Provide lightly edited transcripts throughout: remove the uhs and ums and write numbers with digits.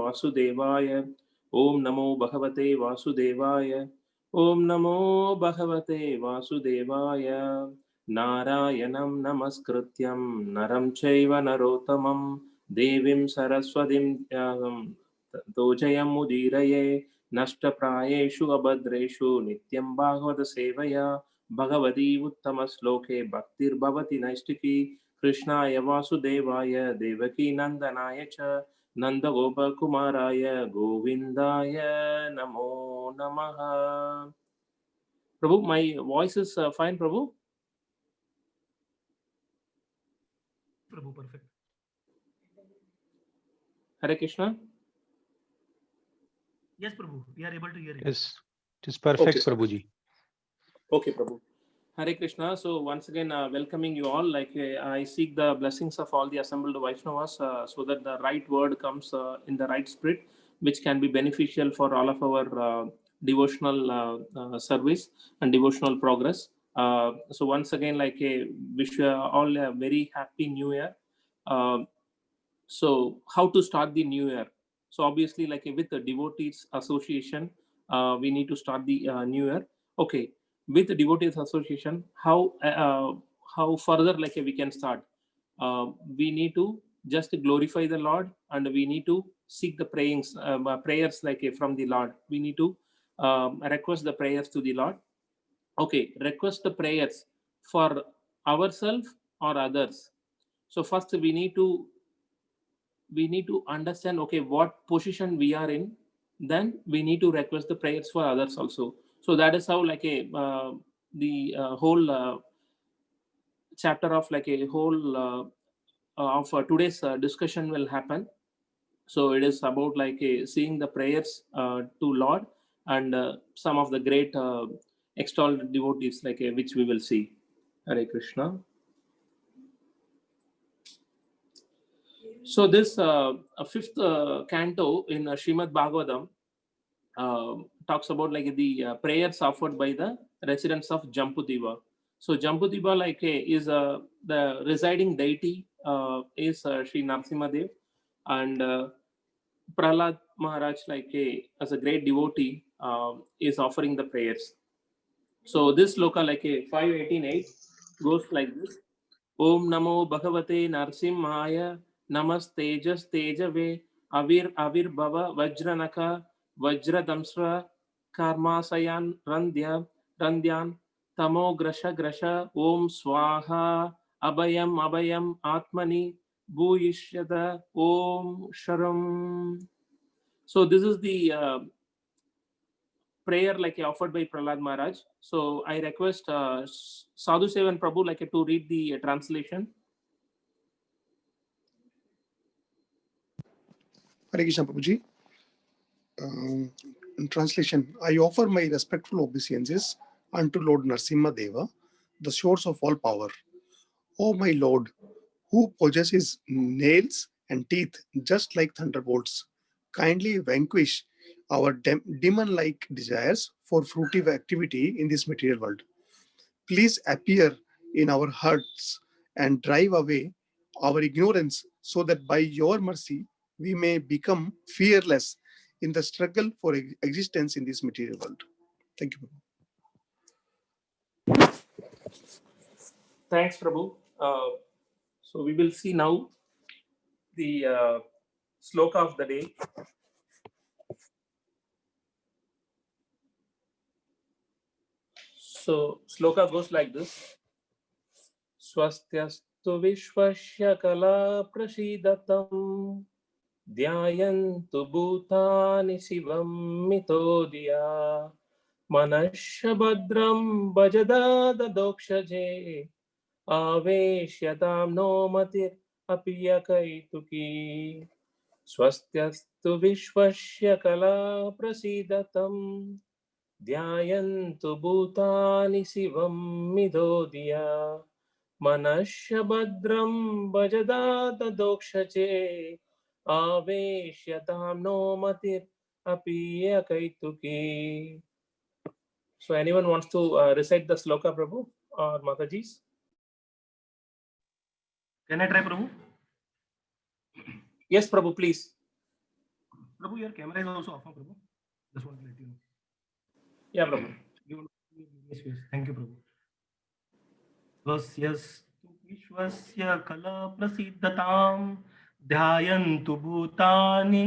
वासुदेवाय। ओम नमो भगवते वासुदेवाय। ओम नमो भगवते वासुदेवाय। नारायणं नमस्कृत्यं नरं चैव नरोत्तमं देवीं सरस्वतीं तोजयमुदीरये। नष्टप्रायेषु अभद्रेषु नित्यं भागवत सेवया भगवती उत्तमश्लोके भक्तिर्भवति नैष्टिकी। कृष्णाय वासुदेवाय देवकी नंदनाय च नंदगोपकुमाराय गोविंदाय नमो नमः। Prabhu, my voice is fine, Prabhu. Prabhu, perfect. Hare Krishna. Yes, Prabhu, we are able to hear you. Yes, it is perfect, Okay. Prabhuji. Okay, Prabhu. Hare Krishna. So once again, welcoming you all. Like I seek the blessings of all the assembled Vaishnavas, so that the right word comes in the right spirit, which can be beneficial for all of our devotional service and devotional progress. So once again, like wish you all a very happy New Year. So how to start the new year? So obviously, like with the devotees association, we need to start the new year. Okay, with the devotees association, how further like we can start? We need to just glorify the Lord, and we need to seek the prayers like from the Lord. We need to request the prayers to the Lord. Okay, request the prayers for ourselves or others. So first we need to understand, okay, what position we are in. Then we need to request the prayers for others also. So that is how like the whole chapter of like a whole of today's discussion will happen. So it is about like seeing the prayers to Lord, and some of the great extolled devotees like which we will see. Hare Krishna. So this fifth canto in Srimad Bhagavatam talks about like the prayers offered by the residents of Jambudvipa. So Jambudvipa like is the residing deity is Sri Narasimhadev, and Prahlad Maharaj like as a great devotee is offering the prayers. So this loka like 518.8 goes like this. Om Namo Bhagavate Narsimhaya Namastejas Tejave Avir Bhava Vajranaka Vajradamsra Karmasayan Randyan Tamo Grasha Om Swaha Abhayam Atmani Bhuyishyada Om Sharam. So this is the prayer like offered by Prahlad Maharaj. So I request Sadhu Sevan Prabhu like to read the translation. Hare Krishna Prabhuji. In translation, I offer my respectful obeisances unto Lord Narasimha Deva, the source of all power. O my Lord, who possesses nails and teeth just like thunderbolts, kindly vanquish our demon-like desires for fruitive activity in this material world. Please appear in our hearts and drive away our ignorance, so that by your mercy we may become fearless in the struggle for existence in this material world. Thank you. Thanks, Prabhu. So we will see now the sloka of the day. So sloka goes like this. Swastyastu vishvasya kala prasidatam dhyayantu bhutani shivam mitodiya manashabhadram bhajadada dokshaje आवेश्यतां नो मतिरप्यकैतुकी स्वस्त्यस्तु विश्वस्य कला प्रसीदतं ध्यायन्तु भूतानि शिवं मिदोदिया मनश्य भद्रं भजदात दोक्षचे आवेश्यतां नो मतिरप्यकैतुकी. So anyone wants to recite the sloka, Prabhu or Mataji's? Can I try, Prabhu? Yes, Prabhu, please. Prabhu, your camera is also off, huh, Prabhu. Just want to let you know. Yeah, Prabhu. You want to give me space. Thank you, Prabhu. स्वस्यस्तु विश्वस्य कला प्रसिद्धतां ध्यायन्तु भूतानि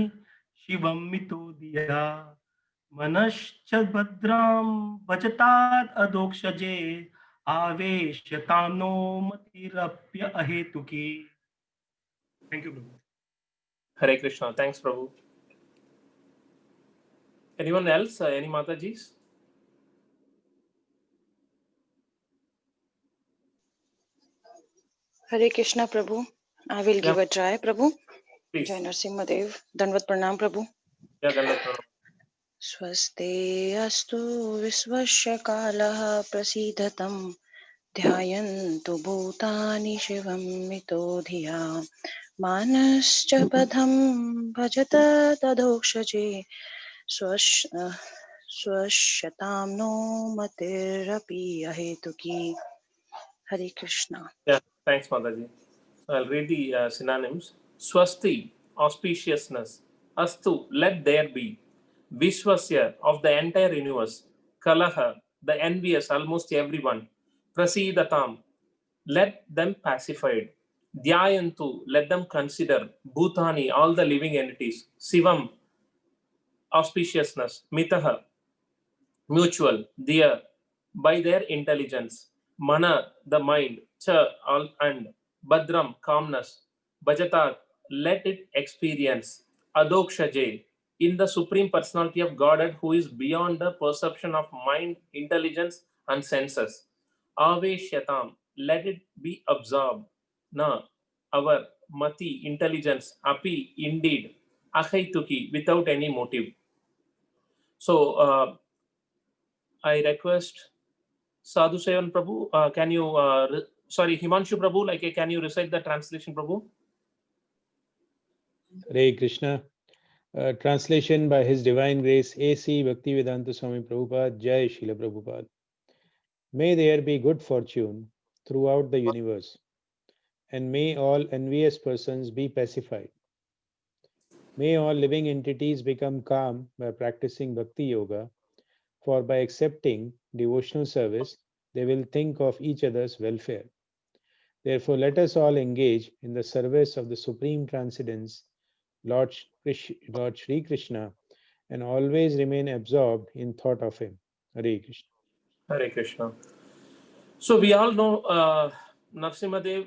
शिवं मितो धिया मनश्च भद्रां भजतात् अधोक्षजे आवेश्यतां no मतिरप्य अहेतुकी. Thank you, Prabhu. Hare Krishna. Thanks, Prabhu. Anyone else? Any Matajis? Hare Krishna, Prabhu. I will give Yeah, a try, Prabhu. please. Jai Narsimha Dev. Danvat Pranam, Prabhu. Yeah, Dandavat Pranam. Swaste astu visvasya kalah prasidhatam ध्यायन्तु भूतानि शिवं मितो धिया मानश्च पथं भजत तदोक्षजे स्वश्यतां no मतिरपि अहेतुकी. Hare Krishna. Yeah, thanks, Mataji. So I'll read the synonyms. Swasti, auspiciousness. Astu, let there be. Vishwasya, of the entire universe. Kalaha, the envious, almost everyone. Prasidatam, let them pacified. Dhyayantu, let them consider. Bhutani, all the living entities. Sivam, auspiciousness. Mitaha, mutual, dear, by their intelligence. Mana, the mind. Cha, all, and Badram, calmness. Bhajatat, let it experience. Adokshaje, in the Supreme Personality of Godhead, who is beyond the perception of mind, intelligence, and senses. Aveshyatam, let it be absorbed. Na, our mati, intelligence, api, indeed, ahaituki, without any motive. So, I request Sadhu Sevan Prabhu, can you, sorry, Himanshu Prabhu, like, can you recite the translation, Prabhu? Hare Krishna. Translation by His Divine Grace A.C. Bhaktivedanta Swami Prabhupada, Jai Srila Prabhupada. May there be good fortune throughout the universe, and may all envious persons be pacified. May all living entities become calm by practicing Bhakti Yoga, for by accepting devotional service, they will think of each other's welfare. Therefore, let us all engage in the service of the Supreme Transcendence, Lord Shri Krishna, and always remain absorbed in thought of him. Hare Krishna. Hare Krishna. So we all know Narsimhadev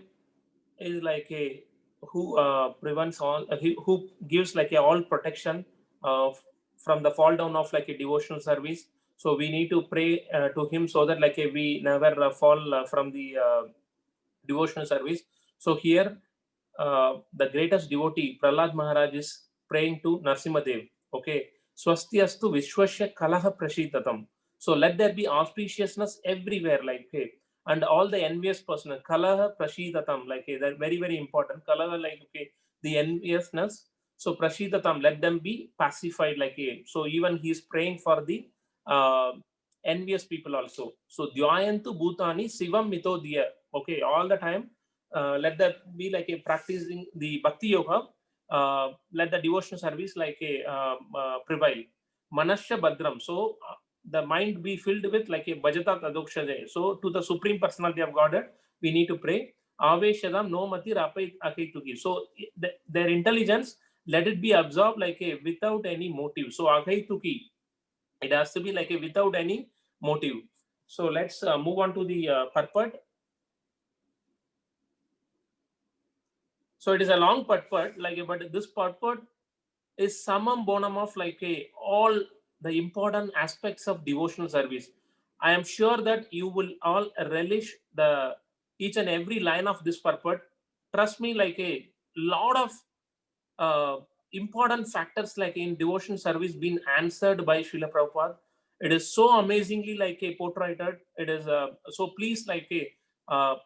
is like a who prevents all, who gives like a all protection from the fall down of like a devotional service. So we need to pray to him so that like we never fall from the devotional service. So here, the greatest devotee, Prahlad Maharaj, is praying to Narsimhadev. Okay. Swasti astu vishwasya kalaha prashitatam. So let there be auspiciousness everywhere, like, okay, and all the envious person, kalaha prashitatam, like, okay, that very, very important. Kalaha, like, okay, the enviousness. So prashitatam, let them be pacified, like, okay. So even he is praying for the envious people also. So dhyayantu bhutani sivam mito diya. Okay, all the time, let that be like a practicing the bhakti yoga. Let the devotional service like a prevail. Manasya badram. So the mind be filled with like a bhajata tadokshaje. So to the Supreme Personality of Godhead, we need to pray. Aveshadam no mati rapai akaituki. So their intelligence, let it be absorbed like a without any motive. So akaituki, it has to be like a without any motive. So let's move on to the purport. So it is a long purport, like, but this purport is summum bonum of like a all the important aspects of devotional service. I am sure that you will all relish the each and every line of this purport. Trust me, like a lot of important factors like in devotion service being answered by Srila Prabhupada. It is so amazingly like a portrayed. It is so please like a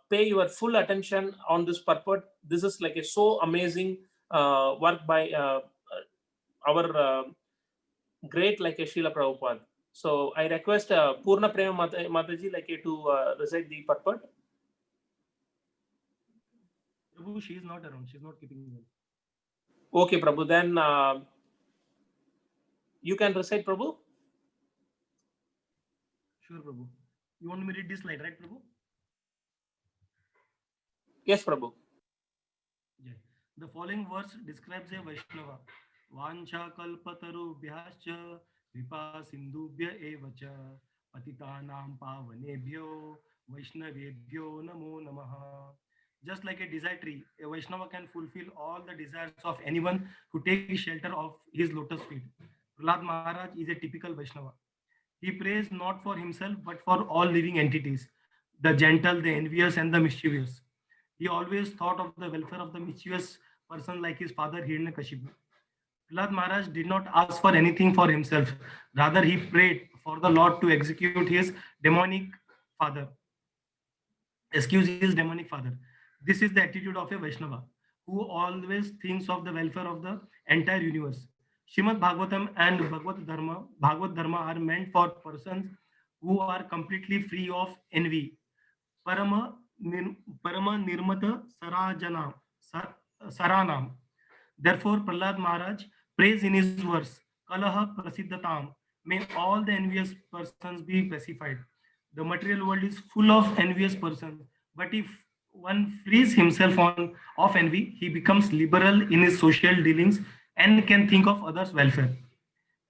pay your full attention on this purport. This is like a so amazing work by our great like a Srila Prabhupada. So I request Purna Prema Mataji like to recite the purport. Prabhu, she is not around. She is not keeping well. Okay, Prabhu. Then You can recite, Prabhu? Sure, Prabhu. You want me to read this slide, right, Prabhu? Yes, Prabhu. Yeah. The following verse describes a Vaishnava. Vancha kalpatarubhyascha vipa sindhubhya eva cha patitanam pavanebhyo vaishnavebhyo namo namaha. Just like a desire tree, a Vaishnava can fulfill all the desires of anyone who takes shelter of his lotus feet. Prahlad Maharaj is a typical Vaishnava. He prays not for himself but for all living entities, the gentle, the envious, and the mischievous. He always thought of the welfare of the mischievous person like his father Hiranyakashipu. Prahlad Maharaj did not ask for anything for himself. Rather, he prayed for the Lord to execute his demonic father, excuse his demonic father. This is the attitude of a Vaishnava who always thinks of the welfare of the entire universe. Shrimad Bhagavatam and Bhagavad Dharma are meant for persons who are completely free of envy. Parama, Parama Nirmata Saranam. Therefore, Prahlad Maharaj prays in his verse, Kalaha Prasiddhatam. May all the envious persons be pacified. The material world is full of envious persons, but if one frees himself of envy, he becomes liberal in his social dealings and can think of others' welfare.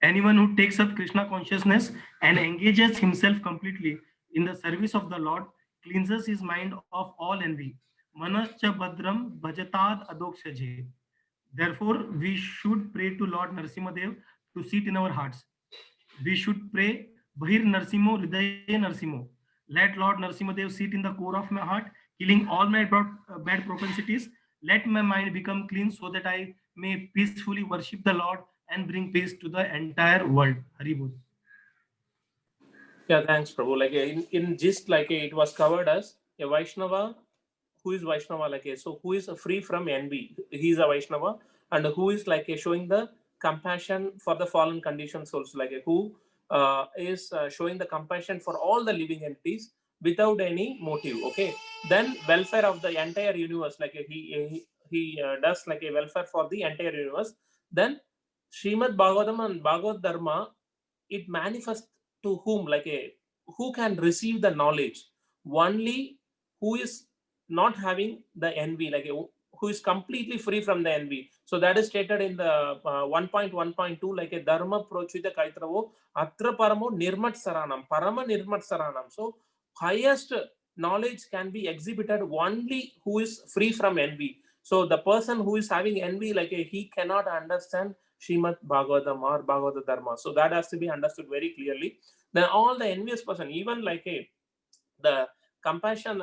Anyone who takes up Krishna consciousness and engages himself completely in the service of the Lord cleanses his mind of all envy. Manascha Badram Bhajatad Adokshaje. Therefore, we should pray to Lord Narsimadev to sit in our hearts. We should pray Bahir Narsimo Hridaye Narsimo. Let Lord Narsimadev sit in the core of my heart, killing all my bad propensities. Let my mind become clean so that I may peacefully worship the Lord and bring peace to the entire world. Haribol. Yeah, thanks, Prabhu. Like in gist, like it was covered as a Vaishnava. Who is Vaishnava? Like so, who is free from envy? He is a Vaishnava, and who is like showing the compassion for the fallen conditioned souls? Like who is showing the compassion for all the living entities without any motive. Okay, then welfare of the entire universe. Like he does like a welfare for the entire universe. Then Srimad Bhagavatam and Bhagavad Dharma, it manifests to whom, like who can receive the knowledge? Only who is not having the envy, like who is completely free from the envy. So that is stated in the 1.1.2, like a dharma prochita kaitravo atra paramo nirmat saranam, parama nirmat saranam. So highest knowledge can be exhibited only who is free from envy. So the person who is having envy, like he cannot understand Srimad Bhagavatam or Bhagavad Dharma. So that has to be understood very clearly. Then all the envious person, even like the compassion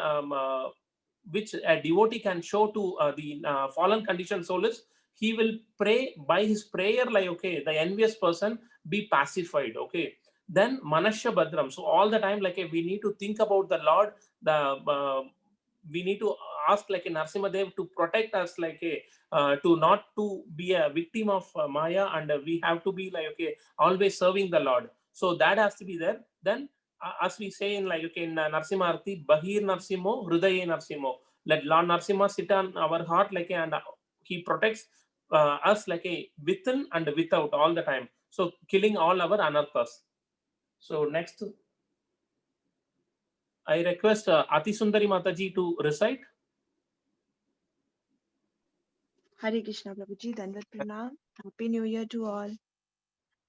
which a devotee can show to the fallen conditioned soul is, he will pray by his prayer, like okay, the envious person be pacified. Okay, then Manasya Badram. So all the time, like we need to think about the Lord. We need to ask like a Narsimadev to protect us, like to not to be a victim of Maya, and we have to be like okay, always serving the Lord. So that has to be there. Then as we say in like okay in Narsimha Arti, Bahir Narsimo, Hridaye Narsimo. Let Lord Narsimha sit on our heart like and he protects us like a within and without all the time. So killing all our anarthas. So next, I request Ati Sundari Mataji to recite. Hare Krishna Prabhuji, Dandavat Pranam. Happy New Year to all.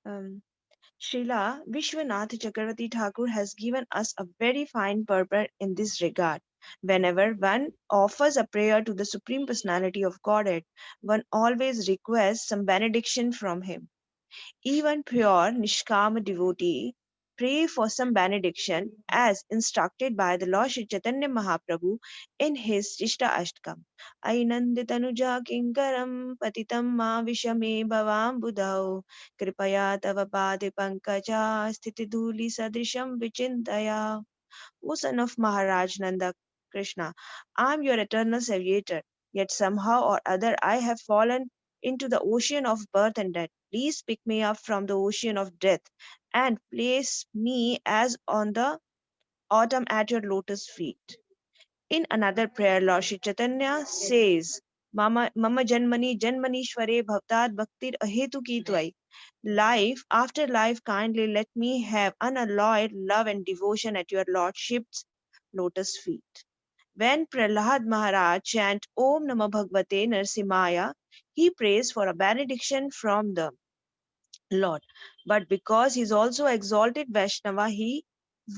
Srila Vishwanath Chakravarti Thakur has given us a very fine purport in this regard. Whenever one offers a prayer to the Supreme Personality of Godhead, one always requests some benediction from him. Even pure Nishkama devotee pray for some benediction as instructed by the Lord Sri Chaitanya Mahaprabhu in his Shishta Ashtakam. Ainanditanuja kinkaram patitam ma vishame bhavam budhau kripaya tava pade pankaja sthiti dhuli sadrisham vichintaya. O son of Maharaj Nanda Krishna, I am your eternal savior, yet somehow or other I have fallen into the ocean of birth and death. Please pick me up from the ocean of death and place me as on the autumn at your lotus feet. In another prayer, Lord Shri Chaitanya says, Mama janmani janmanishware bhavtat bhaktir ahetuki tvai. Life after life, kindly let me have unalloyed love and devotion at your lordship's lotus feet. When Prahlad Maharaj chant Om Namah Bhagavate Narsimhaya, he prays for a benediction from the Lord. But because he is also exalted Vaishnava, he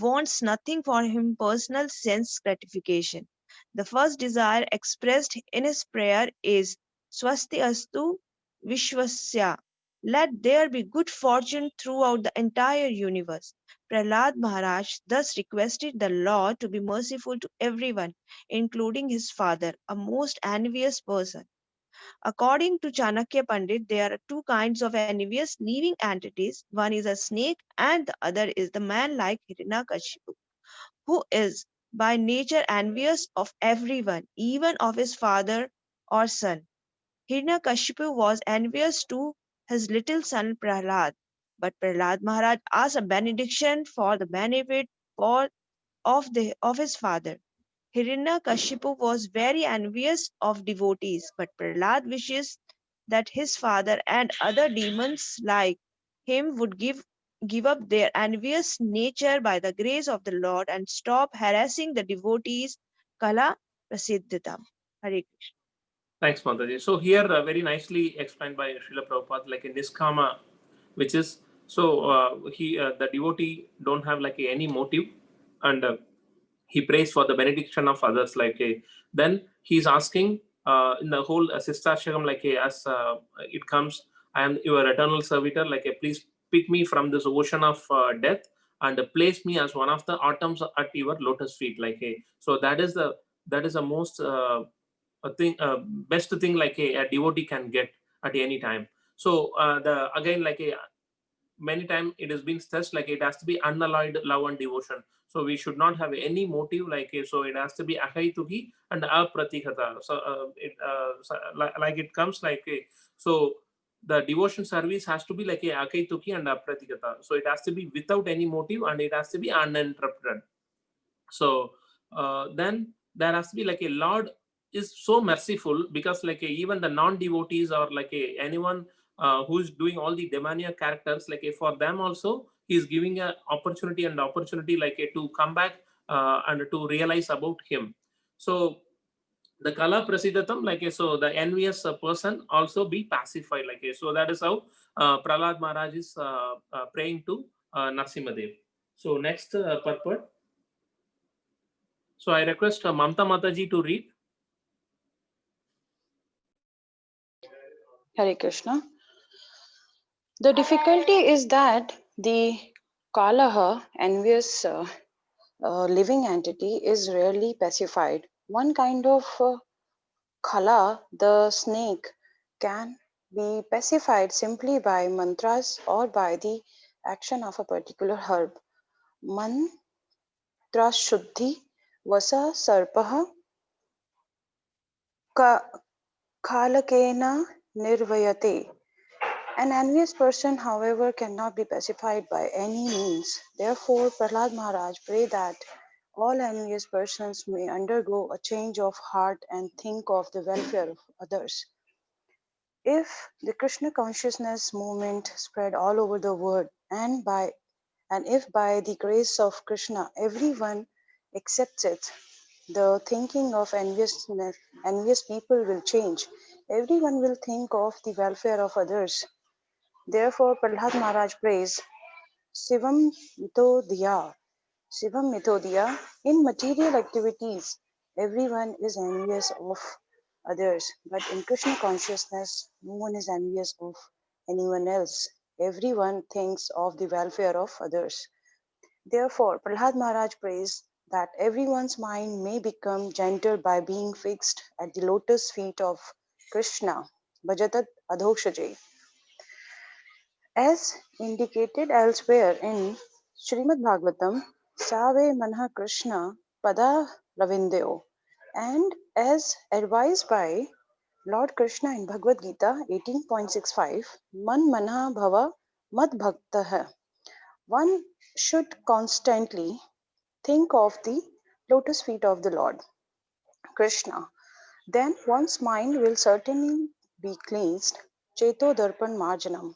wants nothing for him personal sense gratification. The first desire expressed in his prayer is Swasti Astu Vishwasya. Let there be good fortune throughout the entire universe. Prahlad Maharaj thus requested the Lord to be merciful to everyone, including his father, a most envious person. According to Chanakya Pandit, there are two kinds of envious living entities. One is a snake and the other is the man like Hiranyakashipu, who is by nature envious of everyone, even of his father or son. Hiranyakashipu was envious to his little son Prahlad, but Prahlad Maharaj asked a benediction for the benefit of his father. Hiranyakashipu was very envious of devotees, but Prahlad wishes that his father and other demons like him would give up their envious nature by the grace of the Lord and stop harassing the devotees. Kala Prasiddhitam. Hare Krishna. Thanks, Mataji. So here, very nicely explained by Srila Prabhupada, like in Niskama, which is the devotee don't have like any motive, and he prays for the benediction of others. Then he's asking in the whole Sistashakam, as it comes, I am your eternal servitor. Please pick me from this ocean of death and place me as one of the atoms at your lotus feet. So that is the most best thing a devotee can get at any time. So the again many times it has been stressed it has to be unalloyed love and devotion. So we should not have any motive so it has to be ahaituki and apratikata. So it comes so the devotion service has to be like a akaituki and apratikata. So it has to be without any motive and it has to be uninterrupted. So then there has to be like a Lord is so merciful, because even the non-devotees or anyone who's doing all the demoniac characters, for them also he's giving a opportunity to come back and to realize about him. So the kala prasidatam, so the envious person also be pacified, so that is how Prahlad Maharaj is praying to Narsimhadev. So next purport. So I request Mamta Mataji to read. Hare Krishna. The difficulty is that the Kalaha, envious living entity, is rarely pacified. One kind of Kala, the snake, can be pacified simply by mantras or by the action of a particular herb. Mantra Shuddhi Vasa Sarpaha Khalakena Nirvayate. An envious person, however, cannot be pacified by any means. Therefore, Prahlad Maharaj prayed that all envious persons may undergo a change of heart and think of the welfare of others. If the Krishna consciousness movement spread all over the world, and if by the grace of Krishna everyone accepts it, the thinking of envious people will change. Everyone will think of the welfare of others. Therefore, Prahlad Maharaj prays, Sivam Mitodiya. Sivam Mitodiya. In material activities, everyone is envious of others, but in Krishna consciousness, no one is envious of anyone else. Everyone thinks of the welfare of others. Therefore, Prahlad Maharaj prays that everyone's mind may become gentle by being fixed at the lotus feet of Krishna. Bhajatat Adhokshaje. As indicated elsewhere in Srimad Bhagavatam, Save Manha Krishna Pada Ravindeo, and as advised by Lord Krishna in Bhagavad Gita 18.65, Man Manha Bhava Mad Bhaktah. One should constantly think of the lotus feet of the Lord Krishna. then one's mind will certainly be cleansed. Cheto Darpan Marjanam.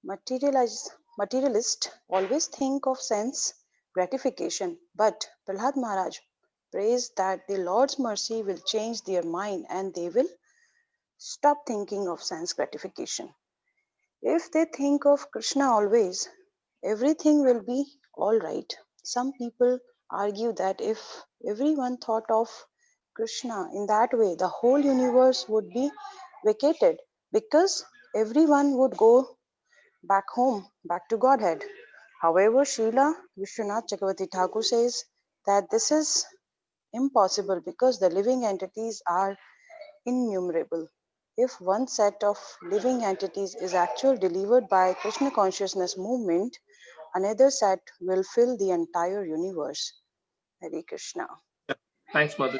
Materialists always think of sense gratification, but Prahlad Maharaj prays that the Lord's mercy will change their mind and they will stop thinking of sense gratification. If they think of Krishna always, everything will be all right. Some people argue that if everyone thought of Krishna in that way, the whole universe would be vacated because everyone would go back home, back to Godhead. However, Srila Vishwanath Chakravarti Thakur says that this is impossible because the living entities are innumerable. If one set of living entities is actually delivered by Krishna consciousness movement, another set will fill the entire universe. Hare Krishna. Thanks, Madhu.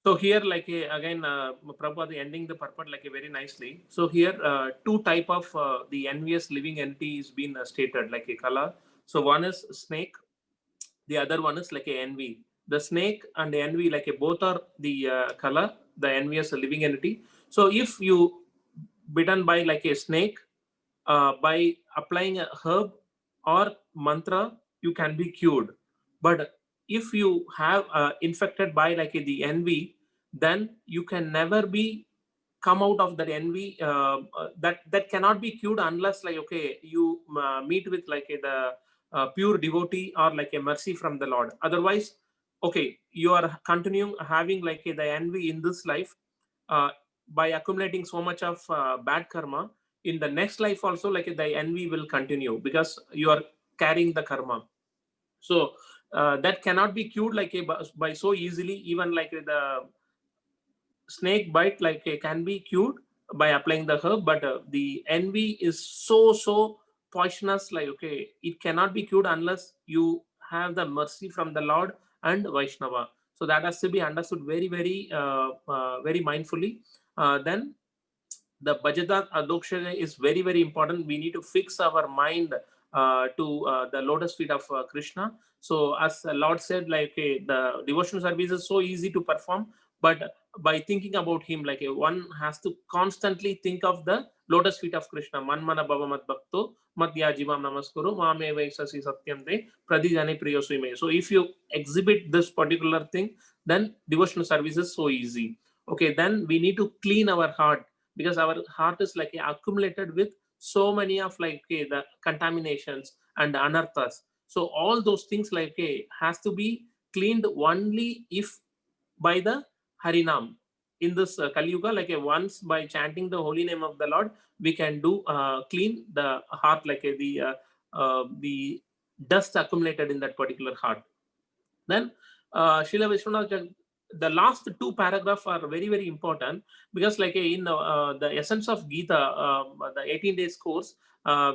So here, again, Prabhupada ending the purport very nicely. So here, two type of the envious living entity is been stated like a color. So one is snake, the other one is like a envy. The snake and the envy both are the color, the envious living entity. So if you bitten by like a snake, by applying a herb or mantra, you can be cured. But if you have infected by the envy, then you can never be come out of that envy. That cannot be cured unless you meet with the pure devotee or like a mercy from the Lord. Otherwise, you are continuing having the envy in this life, uh, by accumulating so much of bad karma. In the next life also, the envy will continue because you are carrying the karma. So that cannot be cured by so easily. Even the snake bite can be cured by applying the herb, but the envy is so poisonous, it cannot be cured unless you have the mercy from the Lord and Vaishnava. So that has to be understood very mindfully. Then the Bhajadat Adokshana is very important. We need to fix our mind to the lotus feet of Krishna. So as the Lord said, the devotional service is so easy to perform, but by thinking about him, one has to constantly think of the lotus feet of Krishna. Manmana bhava mad bhakto madhya jivam namaskuru mame vaisasi satyam de pradijane priyosime. So if you exhibit this particular thing, then devotional service is so easy. Okay, then we need to clean our heart, because our heart is accumulated with so many of the contaminations and anarthas. So all those things has to be cleaned only if by the Harinam. In this Kali Yuga, once by chanting the holy name of the Lord, we can do clean the heart, the dust accumulated in that particular heart. Then Srila Vishwanath, the last two paragraphs are very important, because in the essence of Gita, the 18 days course,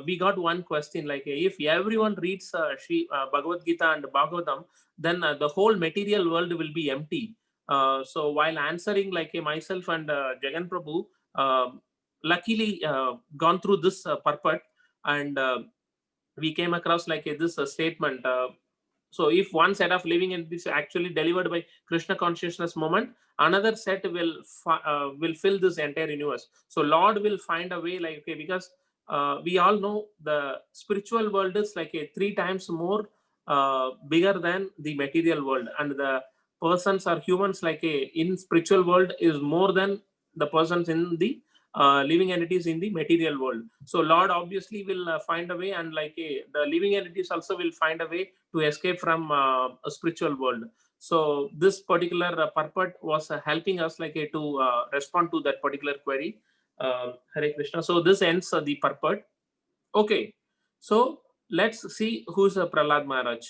we got one question, if everyone reads Bhagavad Gita and Bhagavatam, then the whole material world will be empty. So while answering myself and Jagan Prabhu, luckily gone through this purport, and we came across this statement. So if one set of living entities actually delivered by Krishna consciousness moment, another set will fill this entire universe. So Lord will find a way, because we all know the spiritual world is 3 times more bigger than the material world, and the persons or humans in spiritual world is more than the persons in the living entities in the material world. So Lord obviously will find a way, and the living entities also will find a way to escape from a spiritual world. So this particular purport was helping us to respond to that particular query. Hare Krishna. So this ends the purport. Okay, so let's see who's Prahlad Maharaj.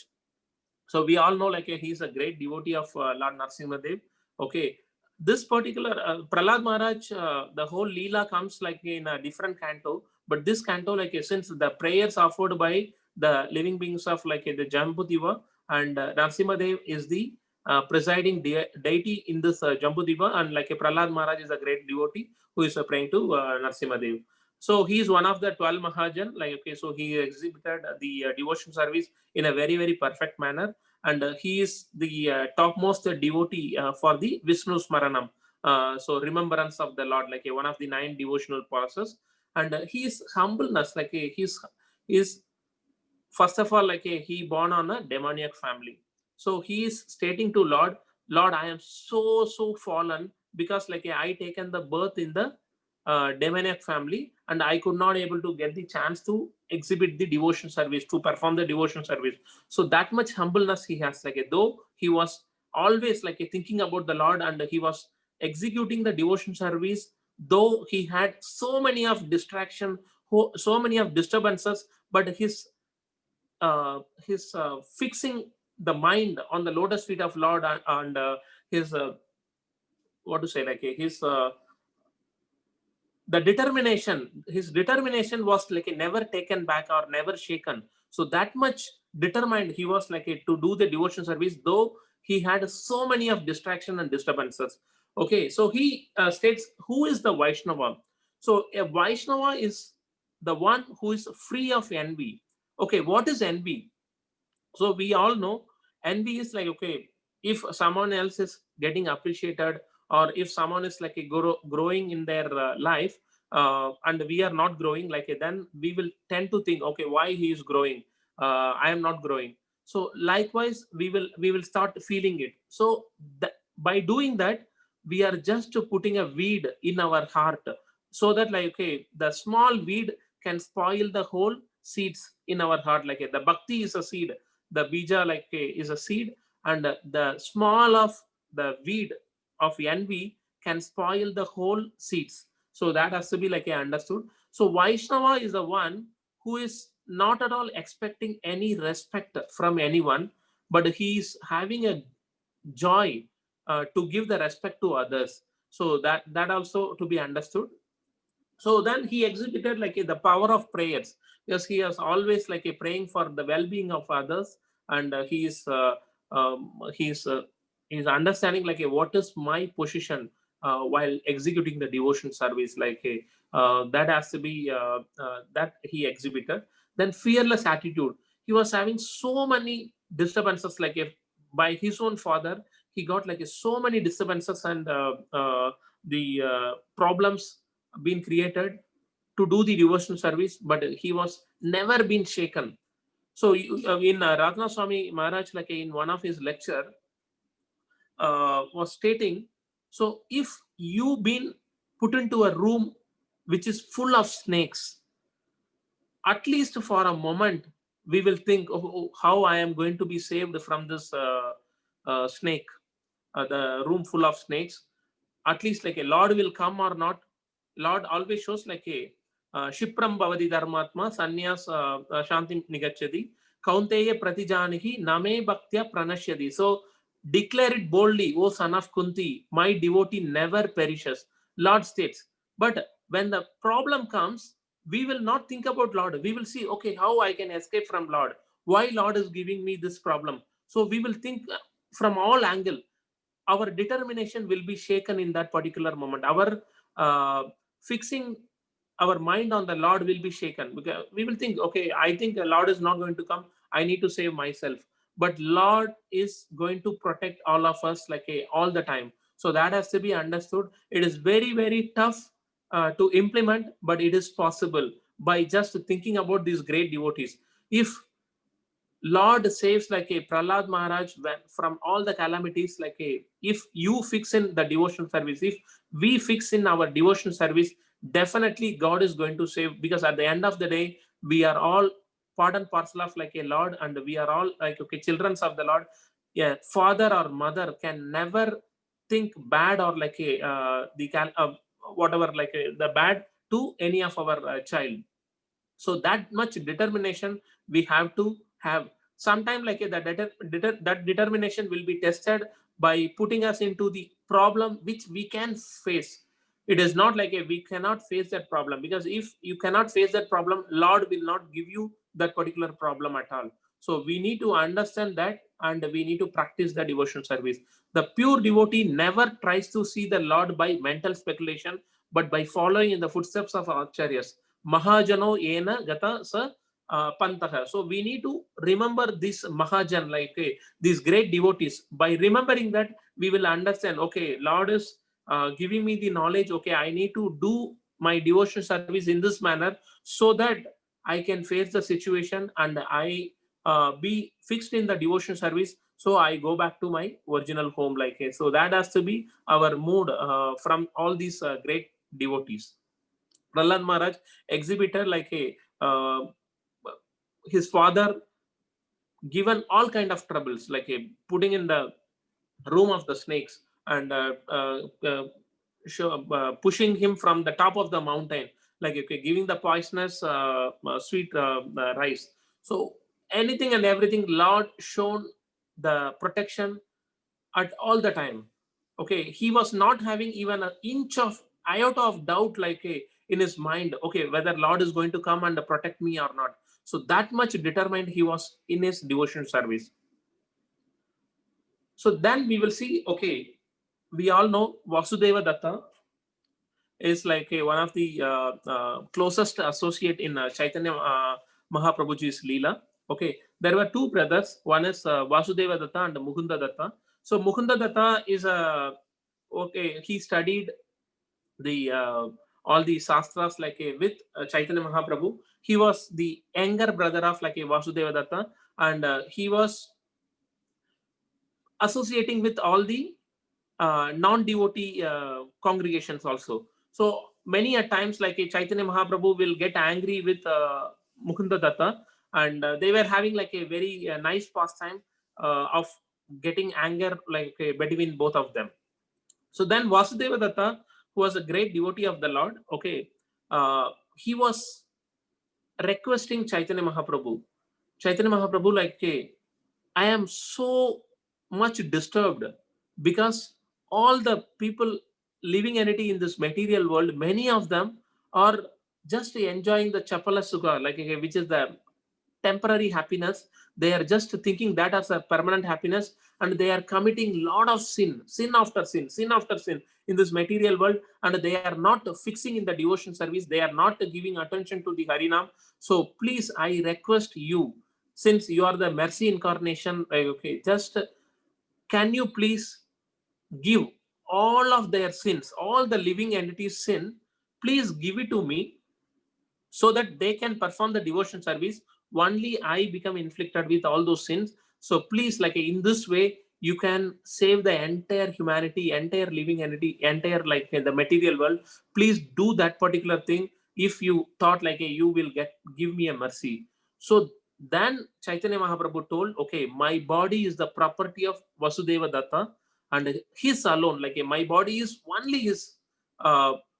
So we all know he's a great devotee of Lord Narasimhadev. Okay, this particular Prahlad Maharaj, the whole Leela comes in a different canto, but this canto, since the prayers offered by the living beings of the Jambudvipa, and Narasimhadev is the presiding deity in this Jambudvipa, and Prahlad Maharaj is a great devotee who is praying to Narasimhadev. So he is one of the 12 Mahajan. So he exhibited the devotion service in a very perfect manner, and he is the topmost devotee for the Vishnu Smaranam. So remembrance of the Lord, like one of the 9 devotional process. And his humbleness, like he's first of all, like he born on a demoniac family. So he is stating to Lord, Lord, I am so fallen, because like I taken the birth in the demoniac family, and I could not able to get the chance to exhibit the devotion service, to perform the devotion service. So that much humbleness he has, like though he was always like thinking about the Lord, and he was executing the devotion service, though he had so many of distraction, so many of disturbances, but his fixing the mind on the lotus feet of Lord, and his what to say, like his the determination, his determination was like never taken back or never shaken. So that much determined he was, like to do the devotion service, though he had so many of distraction and disturbances. Okay, so he states, who is the Vaishnava? So a Vaishnava is the one who is free of envy. Okay, what is envy? So we all know envy is like, okay, if someone else is getting appreciated, or if someone is like growing in their life, and we are not growing, like then we will tend to think, okay, why he is growing, I am not growing. So likewise we will start feeling it. So by doing that, we are just putting a weed in our heart, so that like, okay, the small weed can spoil the whole seeds in our heart. Like the bhakti is a seed, the bija like is a seed, and the small of the weed of envy can spoil the whole seeds. So that has to be like understood. So Vaishnava is the one who is not at all expecting any respect from anyone, but he is having a joy to give the respect to others. So that also to be understood. So then he exhibited like the power of prayers, because he is always like praying for the well-being of others, and he's understanding like what is my position while executing the devotion service, like that has to be that he exhibited. Then fearless attitude, he was having so many disturbances, like if by his own father he got like so many disturbances, and the problems been created to do the devotional service, but he was never been shaken. So in Ratna Swami Maharaj, like in one of his lecture, was stating, so if you been put into a room which is full of snakes, at least for a moment we will think, oh, how I am going to be saved from this snake, the room full of snakes. At least like a Lord will come or not. Lord always shows like a Shipram Bhavati Dharmatma Sanyas Shanti Nigachadi Kaunteya Pratijanihi Name Bhaktya Pranashyadi. So declare it boldly, O son of Kunti, my devotee never perishes. Lord states. But when the problem comes, we will not think about Lord. We will see, okay, how I can escape from Lord. Why Lord is giving me this problem? So we will think from all angle. Our determination will be shaken in that particular moment. Our fixing our mind on the Lord will be shaken, because we will think, okay, I think the Lord is not going to come, I need to save myself. But Lord is going to protect all of us like all the time. So that has to be understood. It is very tough to implement, but it is possible by just thinking about these great devotees. If Lord saves like a Prahlad Maharaj from all the calamities, like if you fix in the devotion service, if we fix in our devotion service, definitely God is going to save, because at the end of the day, we are all part and parcel of like a Lord, and we are all like, okay, children of the Lord. Yeah, father or mother can never think bad or like a whatever like the bad to any of our child. So that much determination we have to have. Sometime like that determination will be tested by putting us into the problem which we can face. It is not like we cannot face that problem, because if you cannot face that problem, Lord will not give you that particular problem at all. So we need to understand that, and we need to practice the devotion service. The pure devotee never tries to see the Lord by mental speculation, but by following in the footsteps of acharyas. Mahajano ena gata sa pantaha. So we need to remember this Mahajan, like these great devotees. By remembering that, we will understand, okay, Lord is giving me the knowledge, okay, I need to do my devotion service in this manner so that I can face the situation and I be fixed in the devotion service. So I go back to my original home. So that has to be our mood from all these great devotees. Prahlad Maharaj exhibited his father given all kind of troubles, putting in the room of the snakes and pushing him from the top of the mountain, giving the poisonous sweet rice. So anything and everything, Lord shown the protection at all the time. Okay, he was not having even an inch of iota of doubt in his mind, okay, whether Lord is going to come and protect me or not. So that much determined he was in his devotion service. So then we will see, okay, we all know Vasudeva Datta is one of the closest associate in Chaitanya Mahaprabhuji's Leela. Okay, there were two brothers. One is Vasudeva Datta and Mukunda Datta. So Mukunda Datta is he studied the all the sastras with Chaitanya Mahaprabhu. He was the younger brother of Vasudeva Datta, and he was associating with all the non-devotee congregations also. So many a times Chaitanya Mahaprabhu will get angry with Mukunda Datta, and they were having a very nice pastime of getting anger between both of them. So then Vasudeva Datta, who was a great devotee of the Lord, okay, he was requesting Chaitanya Mahaprabhu. Chaitanya Mahaprabhu, I am so much disturbed because all the people living entity in this material world, many of them are just enjoying the chapala sukha, which is the temporary happiness. They are just thinking that as a permanent happiness, and they are committing lot of sin after sin after sin in this material world, and they are not fixing in the devotion service. They are not giving attention to the Harinam. So please, I request you, since you are the mercy incarnation, okay, just can you please give all of their sins, all the living entities' sin, please give it to me so that they can perform the devotion service. Only I become inflicted with all those sins. So please, in this way, you can save the entire humanity, entire living entity, entire the material world. Please do that particular thing. If you thought you will give me a mercy. So then Chaitanya Mahaprabhu told, okay, my body is the property of Vasudeva Datta, and his alone, my body is only his.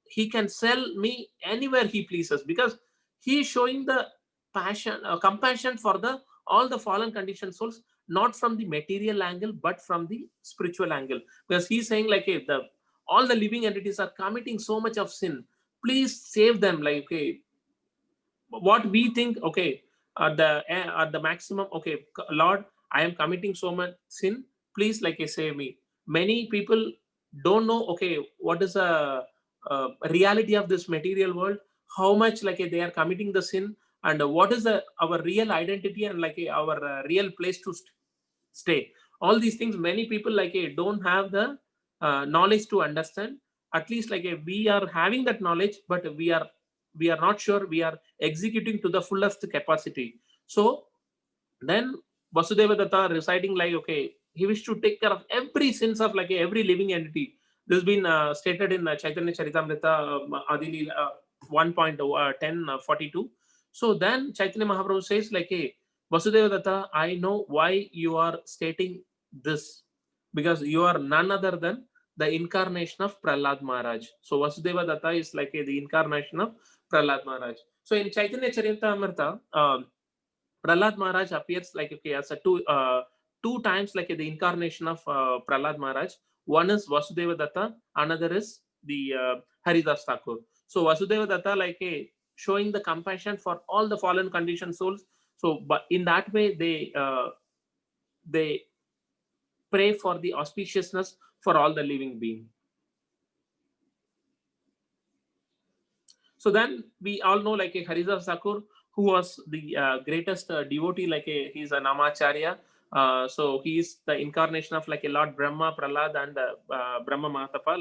He can sell me anywhere he pleases, because he is showing the passion, compassion for the all the fallen conditioned souls, not from the material angle but from the spiritual angle, because he's saying all the living entities are committing so much of sin, please save them. What we think, okay, at the maximum, okay, Lord, I am committing so much sin, please save me. Many people don't know, okay, what is the reality of this material world, how much they are committing the sin, and what is our real identity, and our real place to stay. All these things many people don't have the knowledge to understand. At least we are having that knowledge, but we are not sure we are executing to the fullest capacity. So then Vasudeva Datta reciting okay, he wished to take care of every sins of every living entity. This has been stated in Chaitanya Charitamrita Adili 1.1042. So then Chaitanya Mahaprabhu says hey, Vasudeva Datta, I know why you are stating this, because you are none other than the incarnation of Prahlad Maharaj. So Vasudeva Datta is the incarnation of Prahlad Maharaj. So in Chaitanya Charitamrita, Prahlad Maharaj appears as a two times the incarnation of Prahlad Maharaj. One is Vasudeva Datta, another is the Haridas Thakur. So Vasudeva Datta showing the compassion for all the fallen conditioned souls. So but in that way they pray for the auspiciousness for all the living beings. So then we all know Haridas Thakur, who was the greatest devotee, he's a Namacharya. So he is the incarnation of Lord Brahma, Prahlad, and Brahma Mahatapa.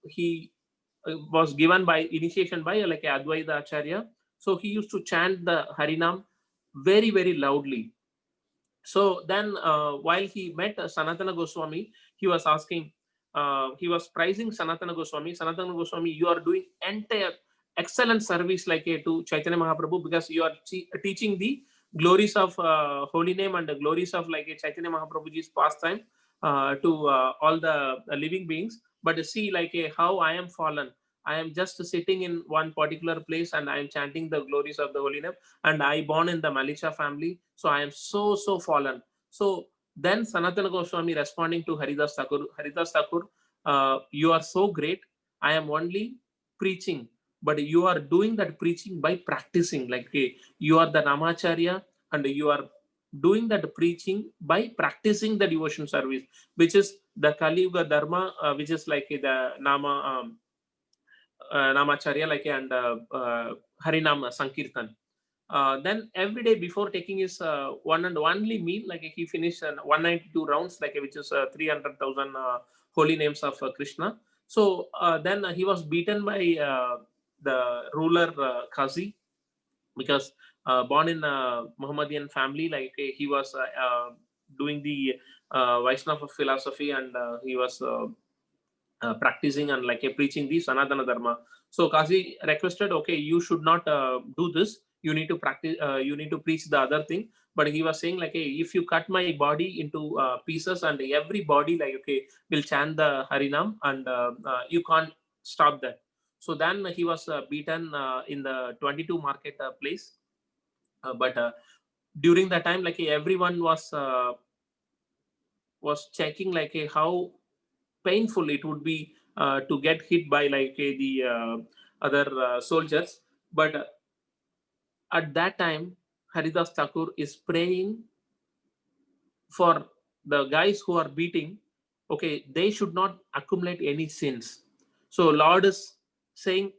he was given by initiation by like Advaita Acharya. So he used to chant the Harinam very, very loudly. So then while he met Sanatana Goswami, he was asking, he was praising Sanatana Goswami. Sanatana Goswami, you are doing entire excellent service like to Chaitanya Mahaprabhu, because you are teaching the glories of holy name and the glories of like Chaitanya Mahaprabhuji's pastime to all the living beings. But see like how I am fallen. I am just sitting in one particular place and I am chanting the glories of the holy name, and I born in the Malisha family, so I am so fallen. So then Sanatana Goswami responding to Haridas Thakur, you are so great. I am only preaching, but you are doing that preaching by practicing. Like you are the Namacharya, and you are doing that preaching by practicing the devotion service, which is the Kali Yuga Dharma, which is like the Namacharya, like and Harinam Sankirtan. Then every day before taking his one and only meal, like he finished 192 rounds, like which is 300,000 holy names of Krishna. So then he was beaten by the ruler Qazi, because born in a Muhammadian family, like he was doing the Vaishnava philosophy, and he was practicing and like preaching the Sanatana Dharma. So Kazi requested, okay, you should not do this. You need to practice. You need to preach the other thing. But he was saying like, hey, if you cut my body into pieces, and every body like okay will chant the Harinam, and you can't stop that. So then he was beaten in the 22 market place. But during that time, like everyone was checking like how painful it would be to get hit by like the other soldiers. But at that time, Haridas Thakur is praying for the guys who are beating. Okay, they should not accumulate any sins. So Lord is saying,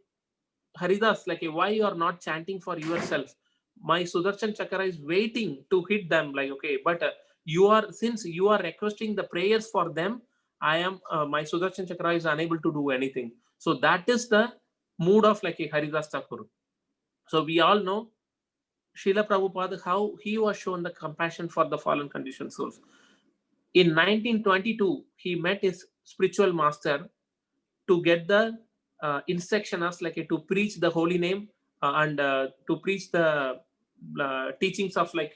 Haridas, like why you are not chanting for yourself? My Sudarshan Chakra is waiting to hit them. Like okay, but you are, since you are requesting the prayers for them, I am my Sudarshan Chakra is unable to do anything. So that is the mood of like a Haridas Thakur. So we all know Srila Prabhupada, how he was shown the compassion for the fallen conditioned souls. In 1922, he met his spiritual master to get the instruction as like to preach the holy name and to preach the teachings of like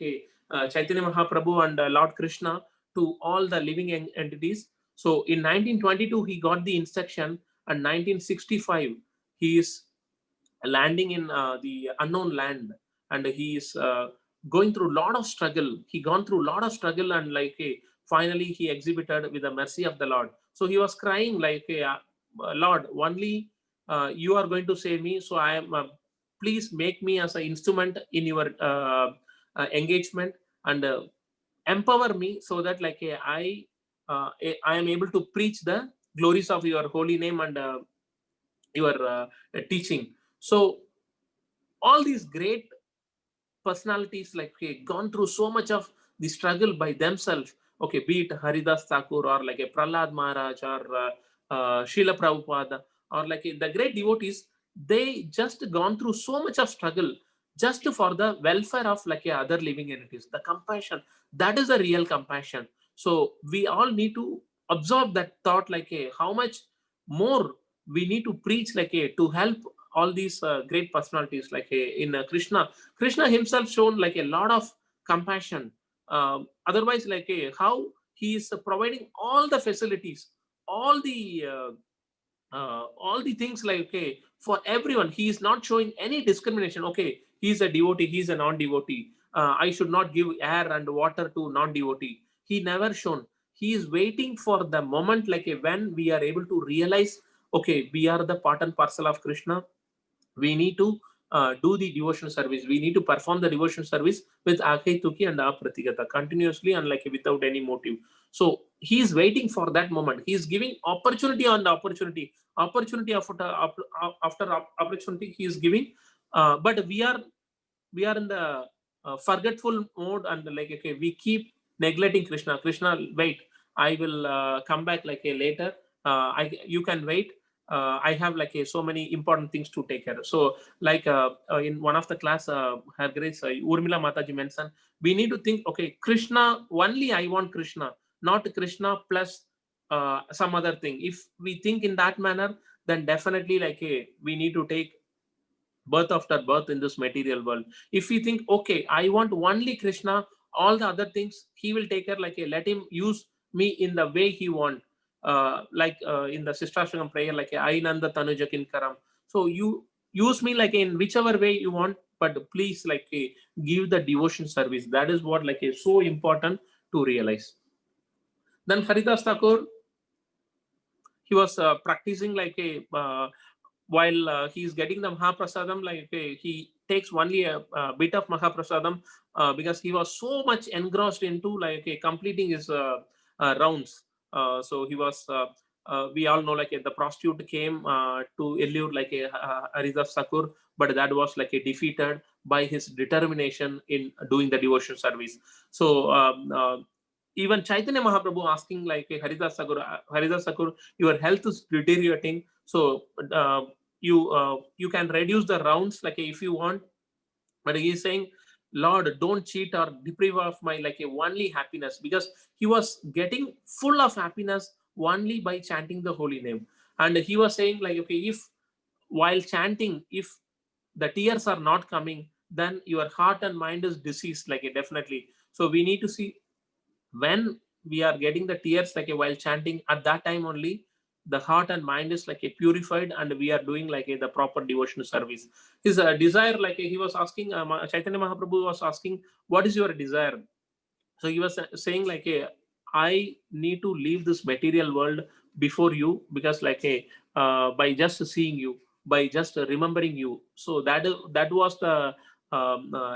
Chaitanya Mahaprabhu and Lord Krishna to all the living entities. So in 1922 he got the instruction, and 1965 he is landing in the unknown land, and he is going through a lot of struggle. He gone through a lot of struggle, and like finally he exhibited with the mercy of the Lord. So he was crying like Lord, only you are going to save me, so I am please make me as an instrument in your engagement, and empower me so that like I am able to preach the glories of your holy name and your teaching. So all these great personalities like gone through so much of the struggle by themselves. Okay, be it Haridas Thakur or like a Prahlad Maharaj or Srila Prabhupada or like the great devotees, they just gone through so much of struggle just for the welfare of like other living entities. The compassion, that is the real compassion. So we all need to absorb that thought like how much more we need to preach like to help all these great personalities like in Krishna himself shown like a lot of compassion. Otherwise, like how he is providing all the facilities, all the things like okay for everyone. He is not showing any discrimination. Okay, he is a devotee, he is a non-devotee. I should not give air and water to non-devotee. He never shown. He is waiting for the moment like when we are able to realize, okay, we are the part and parcel of Krishna. We need to do the devotion service. We need to perform the devotion service with Akhetuki and Apratigata continuously and like without any motive. So he is waiting for that moment. He is giving opportunity on the opportunity, opportunity after opportunity he is giving. But we are in the forgetful mode, and like okay, we keep neglecting Krishna. Wait, I will come back like a later. you can wait. I have like so many important things to take care of. So like in one of the class, Her Grace Urmila Mataji mentioned, we need to think, okay, Krishna only, I want Krishna, not Krishna plus some other thing. If we think in that manner, then definitely like we need to take birth after birth in this material world. If we think, okay, I want only Krishna, all the other things he will take care, like let him use me in the way he want. Like in the Sistashram prayer, like Ainanda Tanuja Kinkaram. So you use me like in whichever way you want, but please like give the devotion service. That is what like is so important to realize. Then Haridas Thakur, he was practicing like while he's getting the Mahaprasadam, like he takes only a bit of Mahaprasadam because he was so much engrossed into like completing his rounds. So he was, we all know like the prostitute came to elude like Haridas Thakur, but that was like defeated by his determination in doing the devotion service. So even Chaitanya Mahaprabhu asking like Haridas Thakur, your health is deteriorating, so you can reduce the rounds like if you want, but he is saying, Lord, don't cheat or deprive of my like only happiness, because he was getting full of happiness only by chanting the holy name. And he was saying like, okay, if while chanting, if the tears are not coming, then your heart and mind is diseased, like definitely. So we need to see when we are getting the tears like while chanting, at that time only the heart and mind is like purified, and we are doing like the proper devotional service. His desire, like he was asking, Chaitanya Mahaprabhu was asking, what is your desire? So he was saying like I need to leave this material world before you, because like by just seeing you, by just remembering you. So that was the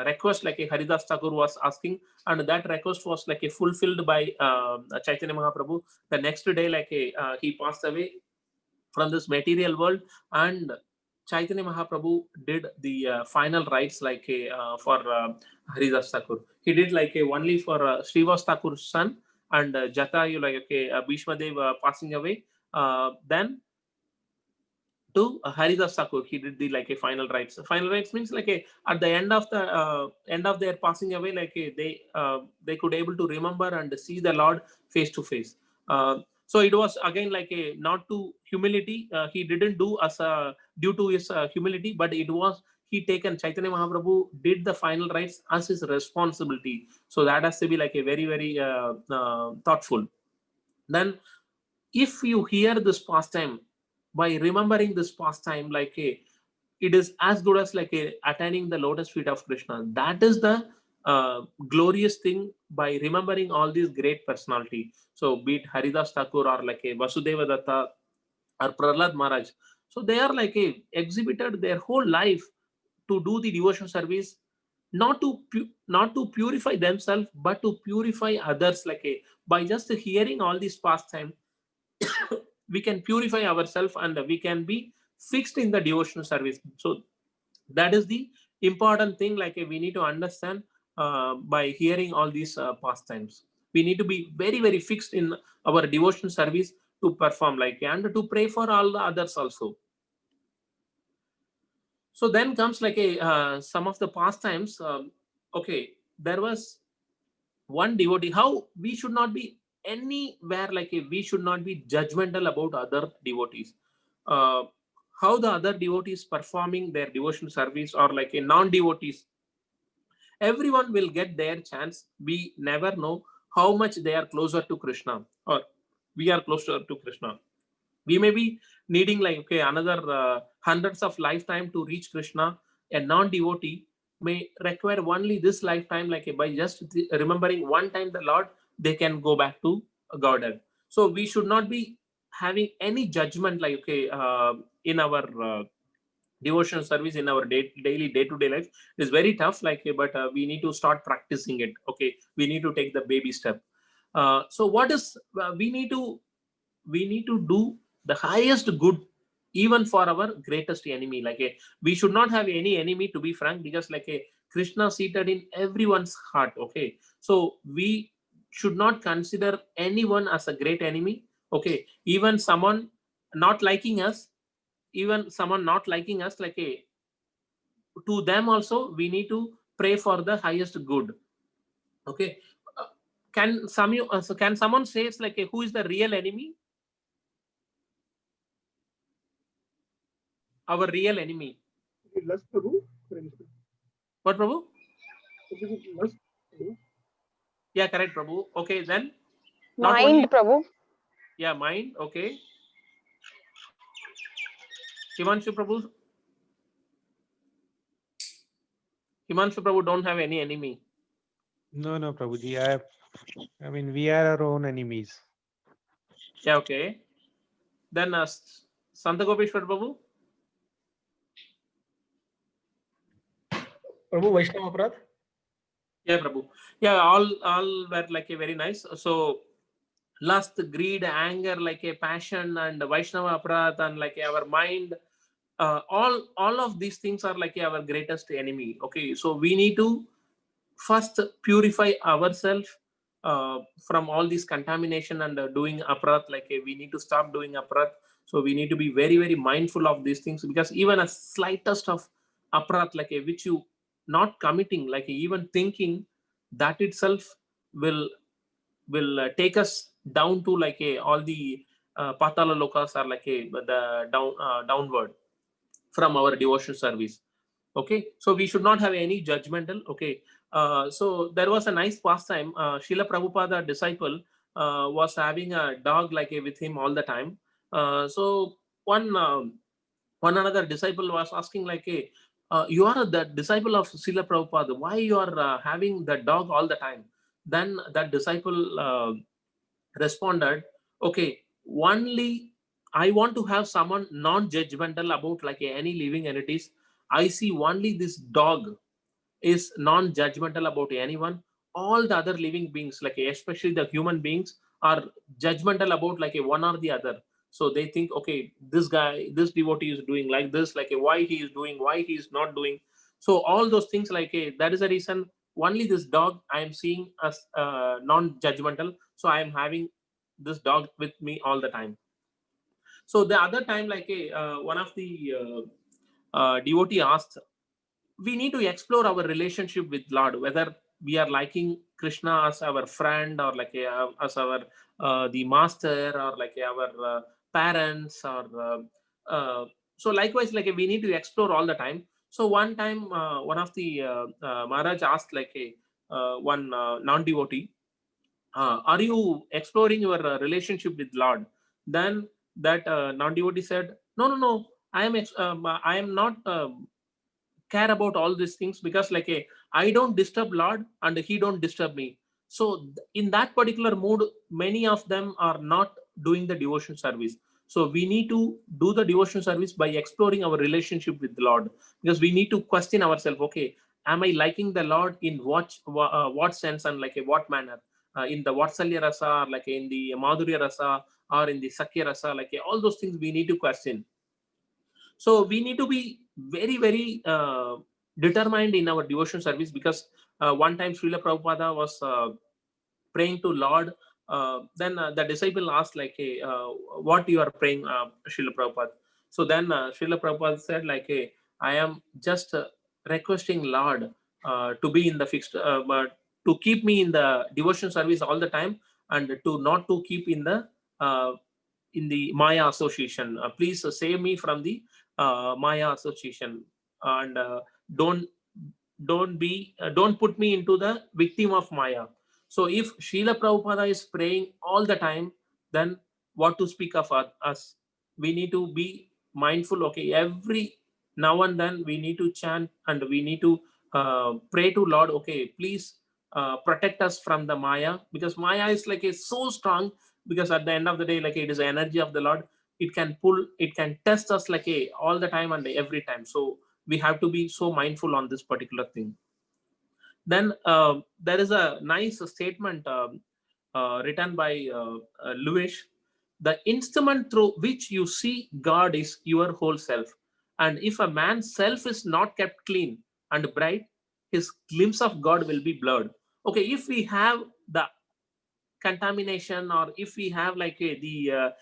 request like Haridas Thakur was asking, and that request was like fulfilled by Chaitanya Mahaprabhu. The next day like he passed away from this material world, and Chaitanya Mahaprabhu did the final rites like for Haridas Thakur. He did like only for Srivas Thakur's son, and Jatayu, like Bhishma Dev passing away. Then to Haridas Thakur, he did the like a final rites. Final rites means like at the end of their passing away, like they could able to remember and see the Lord face to face. So it was again like a not to humility. He didn't do as a due to his humility, but it was he taken Chaitanya Mahaprabhu did the final rites as his responsibility. So that has to be like a very thoughtful. Then if you hear this pastime, by remembering this pastime, like it is as good as like attaining the lotus feet of Krishna. That is the glorious thing by remembering all these great personality. So be it Haridas Thakur or like a Vasudeva Datta or Prahlad Maharaj. So they are like exhibited their whole life to do the devotion service, not to purify themselves, but to purify others. Like by just hearing all these pastime, we can purify ourselves and we can be fixed in the devotional service. So that is the important thing like we need to understand by hearing all these pastimes. We need to be very fixed in our devotional service to perform like, and to pray for all the others also. So then comes like some of the pastimes. Okay, there was one devotee, how we should not be anywhere like we should not be judgmental about other devotees. uh, how the other devotees performing their devotional service, or like a non-devotees, everyone will get their chance. We never know how much they are closer to Krishna, or we are closer to Krishna. We may be needing like okay another hundreds of lifetime to reach Krishna. A non-devotee may require only this lifetime, like by just remembering one time the Lord, they can go back to Godhead. So we should not be having any judgment like okay in our devotional service, in our daily day-to-day life. It is very tough like but we need to start practicing it. Okay, we need to take the baby step. So what is we need to do the highest good even for our greatest enemy. Like we should not have any enemy, to be frank, because like Krishna seated in everyone's heart. Okay, so we should not consider anyone as a great enemy. Okay, even someone not liking us, like a, to them also we need to pray for the highest good. Okay. Can someone say it's like a, who is the real enemy? Our real enemy. Lust, Prabhu. What, Prabhu? Lust. Yeah, correct, Prabhu. Okay, then not only, Mind, Prabhu. yeah, mind. Okay. Himanshu Prabhu. Himanshu Prabhu don't have any enemy. No, no, Prabhuji. I mean, we are our own enemies. Yeah, okay. Then Santa Gopeshwar Prabhu. Prabhu, Vaishnava Aparadh. Yeah, Prabhu. Yeah, all were like a very nice. So lust, greed, anger, like a passion, and Vaishnava Aparadh, and like our mind. All of these things are like our greatest enemy. Okay, so we need to first purify ourselves from all this contamination and doing aparat. Like we need to stop doing aparat. So we need to be very, very mindful of these things, because even a slightest of aparat, like which you not committing, like even thinking, that itself will take us down to like all the patala lokas are like the downward from our devotion service. Okay, so we should not have any judgmental. Okay, so there was a nice pastime. Srila Prabhupada disciple was having a dog like with him all the time. So one another disciple was asking like, hey, you are the disciple of Srila Prabhupada, why you are having the dog all the time? Then that disciple responded, okay, only I want to have someone non-judgmental about like any living entities. I see only this dog is non-judgmental about anyone. All the other living beings, like especially the human beings, are judgmental about like a one or the other. So they think, okay, this guy, this devotee is doing like this, like a why he is doing, why he is not doing. So all those things, like a, that is the reason only this dog I am seeing as non-judgmental. So I am having this dog with me all the time. So the other time, like a one of the devotee asked, we need to explore our relationship with Lord, whether we are liking Krishna as our friend, or like as our the master, or like our parents, or so likewise, like we need to explore all the time. So one time, one of the Maharaj asked like a one non-devotee, are you exploring your relationship with Lord? Then that non-devotee said, no, I am not care about all these things, because like a, I don't disturb Lord and he don't disturb me. So in that particular mood, many of them are not doing the devotion service. So we need to do the devotion service by exploring our relationship with the Lord, because we need to question ourselves, okay, am I liking the Lord in what sense, and like a what manner, in the Vatsalya rasa, or like in the Madhurya rasa, or in the Sakya rasa, like all those things we need to question. So we need to be very, very determined in our devotion service, because one time Srila Prabhupada was praying to Lord. Then the disciple asked like, hey, what you are praying, Srila Prabhupada? So then Srila Prabhupada said like, hey, I am just requesting Lord to be in the fixed, but to keep me in the devotion service all the time, and to not to keep uh, in the Maya association. Please save me from the Maya association, and don't put me into the victim of Maya. So if Srila Prabhupada is praying all the time, then what to speak of us? We need to be mindful. Okay, every now and then we need to chant, and we need to pray to Lord. Okay, please protect us from the Maya, because Maya is like a so strong. Because at the end of the day, like it is the energy of the Lord. It can pull, it can test us like a all the time and every time. So we have to be so mindful on this particular thing. Then there is a nice statement written by Lewis. The instrument through which you see God is your whole self. And if a man's self is not kept clean and bright, his glimpse of God will be blurred. Okay, if we have the contamination, or if we have like the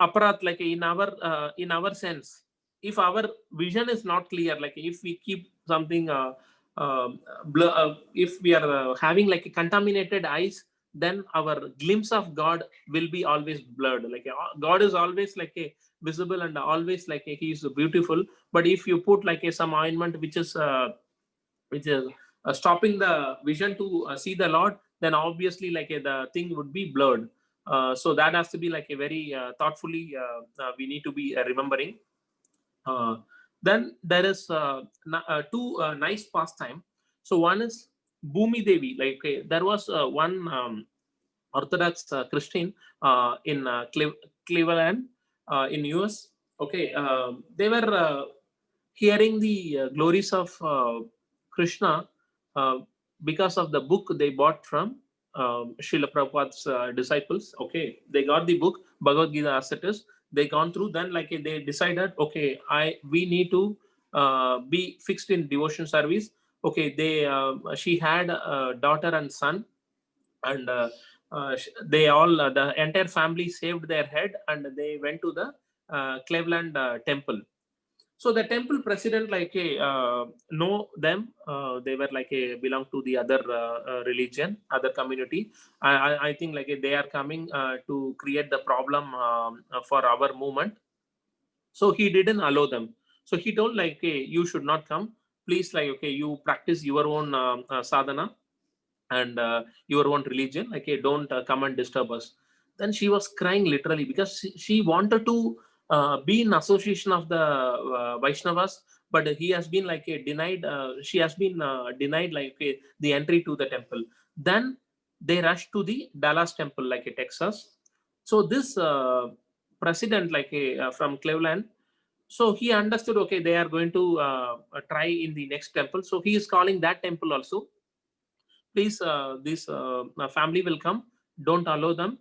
aparat, like in our sense, if our vision is not clear, like if we keep something if we are having like a contaminated eyes, then our glimpse of God will be always blurred. Like God is always like a visible and always like he is beautiful, but if you put like some ointment which is stopping the vision to see the Lord, then obviously like the thing would be blurred. So that has to be like a very thoughtfully we need to be remembering. Then there is two nice pastime. So one is Bhumi Devi. Like there was one Orthodox Christian in Cleveland in US. Okay, they were hearing the glories of Krishna uh, because of the book they bought from Srila Prabhupada's disciples. Okay, they got the book Bhagavad Gita as it is. They gone through. Then like they decided, okay, we need to be fixed in devotion service. Okay, she had a daughter and son, and they all the entire family saved their head and they went to the Cleveland temple. So the temple president like know them. They were like belong to the other religion, other community. I think like they are coming to create the problem for our movement. So he didn't allow them. So he told like, hey, you should not come. Please, like, okay, you practice your own sadhana and your own religion. Like, hey, don't come and disturb us. Then she was crying literally because she wanted to be in association of the Vaishnavas, but he has been like denied. She has been denied like the entry to the temple. Then they rushed to the Dallas temple, like Texas. So this president, like from Cleveland, so he understood. Okay, they are going to try in the next temple. So he is calling that temple also. Please, this family will come, don't allow them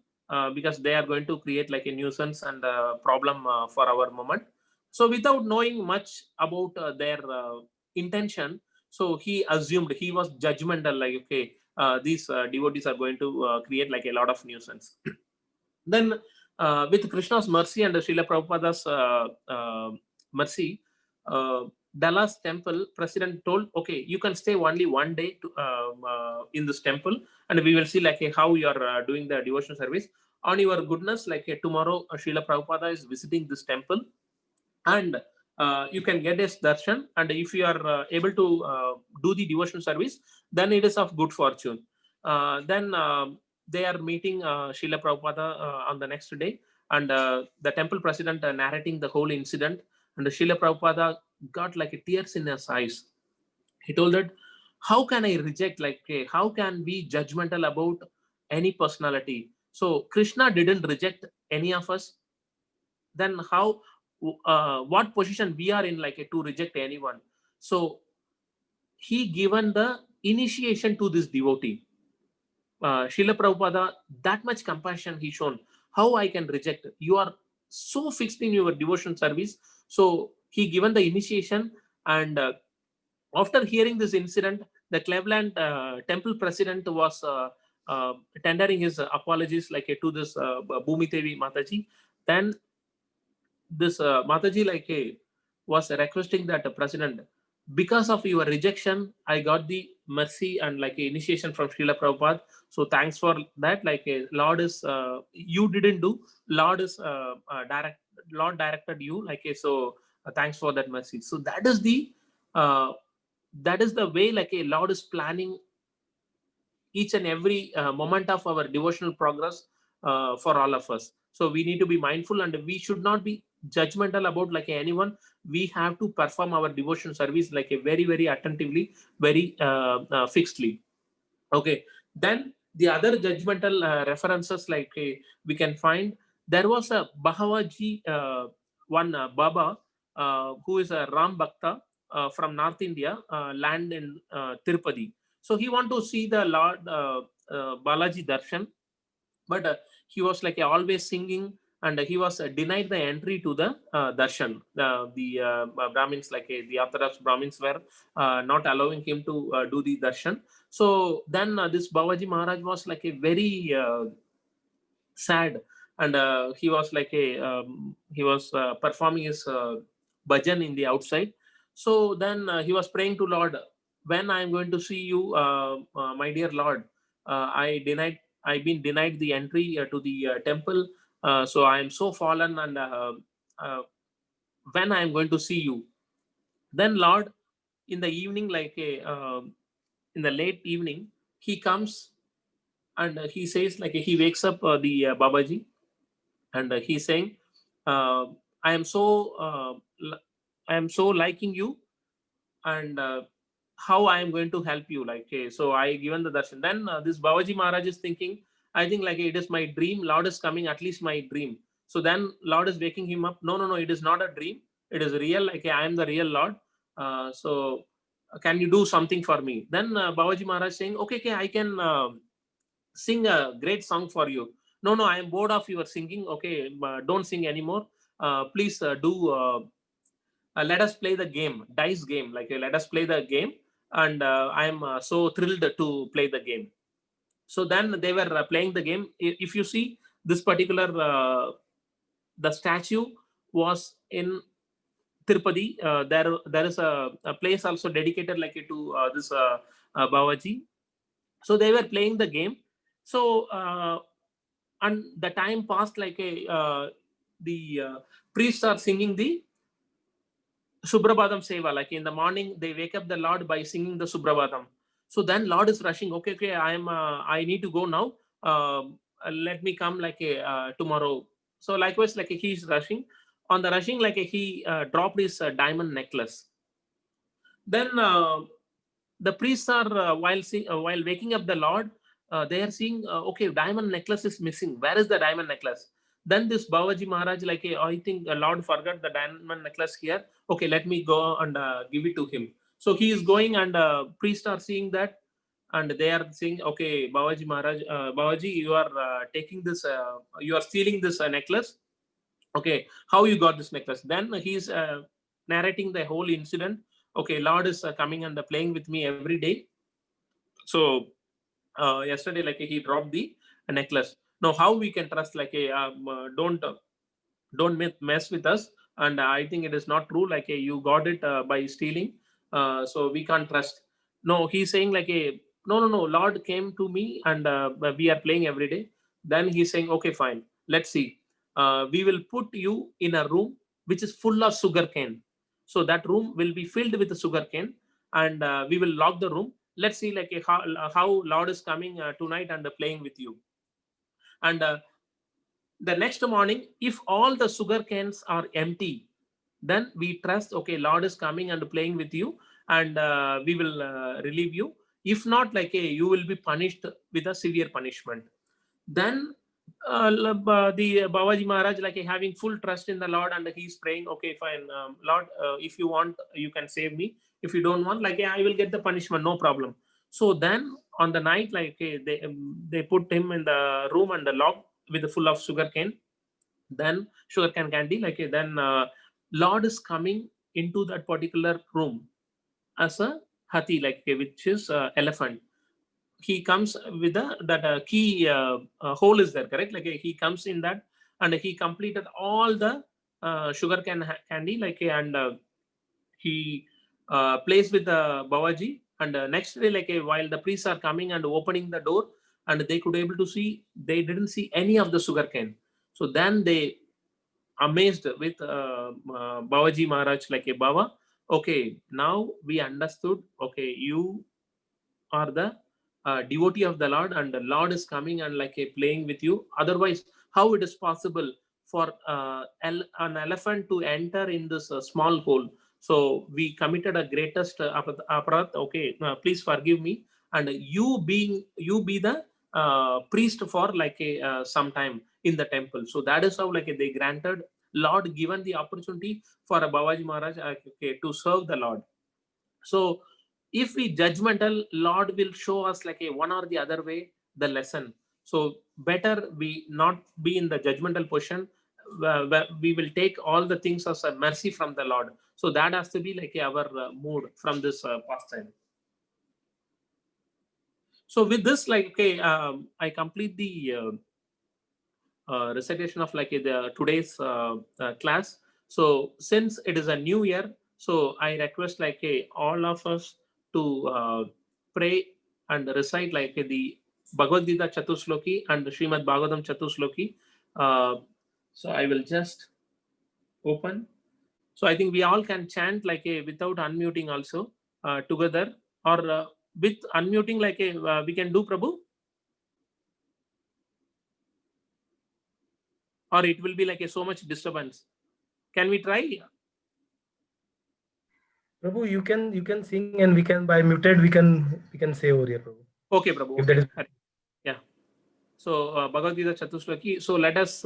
because they are going to create like a nuisance and problem for our moment. So without knowing much about their intention, so he assumed, he was judgmental, like, okay, these devotees are going to create like a lot of nuisance. Then with Krishna's mercy and Srila Prabhupada's mercy, Dallas temple president told, okay, you can stay only one day in this temple, and we will see like how you are doing the devotional service. On your goodness, like tomorrow, Srila Prabhupada is visiting this temple, and you can get his darshan. And if you are able to do the devotional service, then it is of good fortune. Then they are meeting Srila Prabhupada on the next day, and the temple president narrating the whole incident. And Srila Prabhupada got like tears in his eyes. He told that, how can I reject, like, how can we judgmental about any personality? So Krishna didn't reject any of us. Then how, what position we are in, like to reject anyone? So he given the initiation to this devotee. Srila Prabhupada, that much compassion he shown. How I can reject? You are so fixed in your devotion service. So he given the initiation, and after hearing this incident, the Cleveland temple president was tendering his apologies like to this Bhumi Devi Mataji. Then this Mataji like was requesting that the president, because of your rejection, I got the mercy and like initiation from Srila Prabhupada. So thanks for that. Like Lord is you didn't do. Lord is Lord directed you. Like so thanks for that mercy. So uh, that is the way like a Lord is planning each and every moment of our devotional progress for all of us. So we need to be mindful, and we should not be judgmental about like anyone. We have to perform our devotion service like a very very attentively, very fixedly. Okay. Then the other judgmental references like we can find, there was a Bahavaji, one Baba who is a Ram Bhakta from North India, land in Tirupati. So he want to see the Lord Balaji Darshan, but he was like always singing and he was denied the entry to the darshan. The Brahmins, like the Orthodox Brahmins, were not allowing him to do the darshan. So then this Babaji Maharaj was like a very sad, and he was like a he was performing his bhajan in the outside. So then he was praying to Lord, when I am going to see you, my dear Lord, I've been denied the entry to the temple, so I am so fallen, and uh, when I am going to see you. Then Lord, in the evening, like a in the late evening, he comes, and he says, like he wakes up the Babaji, and he's saying, uh, I am so I am so liking you, and how I am going to help you, like so I given the darshan. Then this Babaji Maharaj is thinking, I think like it is my dream, Lord is coming, at least my dream. So then Lord is waking him up, no, no, no, it is not a dream, it is real, like I am the real Lord. So can you do something for me? Then Babaji Maharaj saying, okay, okay, I can sing a great song for you. No, no, I am bored of your singing. Okay, don't sing anymore. Please do. Let us play the game, dice game. Like let us play the game, and I am so thrilled to play the game. So then they were playing the game. If you see this particular, the statue was in Tirupati. There is a place also dedicated like to this Babaji. So they were playing the game. So and the time passed, like a the priests are singing the Subrabadam Seva. Like in the morning, they wake up the Lord by singing the Subrabadam. So then Lord is rushing. Okay, okay, I need to go now. Let me come like a tomorrow. So likewise, like he's rushing. On the rushing, like he dropped his diamond necklace. Then the priests are while waking up the Lord, they are seeing, okay, diamond necklace is missing. Where is the diamond necklace? Then this Babaji Maharaj, like I think a Lord forgot the diamond necklace here. Okay, let me go and give it to him. So he is going, and priests are seeing that, and they are saying, okay, Babaji Maharaj, Babaji, you are taking this, you are stealing this necklace. Okay, how you got this necklace? Then he's narrating the whole incident. Okay, Lord is coming and playing with me every day. So yesterday, like he dropped the necklace. Now how we can trust, like don't mess with us, and I think it is not true, like you got it by stealing, so we can't trust. No, he's saying like no, no, no, Lord came to me, and we are playing every day. Then he's saying, okay, fine, let's see, we will put you in a room which is full of sugar cane. So that room will be filled with the sugar cane, and we will lock the room. Let's see, like how Lord is coming tonight and playing with you. And the next morning, if all the sugar cans are empty, then we trust, okay, Lord is coming and playing with you, and we will relieve you. If not, like you will be punished with a severe punishment. Then the Babaji Maharaj, like having full trust in the Lord, and he's praying, okay, fine, Lord, if you want, you can save me. If you don't want, like I will get the punishment, no problem. So then on the night, like they put him in the room and the lock with the full of sugar cane, then sugar cane candy, like then Lord is coming into that particular room as a hathi, like which is elephant. He comes with that key hole is there, correct? Like he comes in that, and he completed all the sugar candy, like and he plays with the Babaji. And next day, like while the priests are coming and opening the door, and they could able to see, they didn't see any of the sugar cane. So then they amazed with Babaji Maharaj, like a Baba. Okay, now we understood. Okay, you are the devotee of the Lord, and the Lord is coming and like playing with you. Otherwise, how it is possible for an elephant to enter in this small hole? So we committed a greatest aparat. Okay, please forgive me, and you be the priest for like a some time in the temple. So that is how like they granted Lord given the opportunity for a Babaji Maharaj okay, to serve the Lord. So if we judgmental, Lord will show us like a one or the other way the lesson. So better we not be in the judgmental position. we will take all the things as a mercy from the Lord. So that has to be like our mood from this pastime. So with this, like, okay, I complete the recitation of like the today's class. So since it is a new year, so I request like all of us to pray and recite like the Bhagavad Gita Chatusloki and the Srimad Bhagavatam Chatusloki. So I will just open. So I think we all can chant like a without unmuting also together, or with unmuting like a we can do, Prabhu, or it will be like a so much disturbance. Can we try? Prabhu, you can sing and we can by muted we can say over here, Prabhu. Okay, Prabhu. If that Okay. is Yeah. So Bhagavad Gita Chatusloki. So let us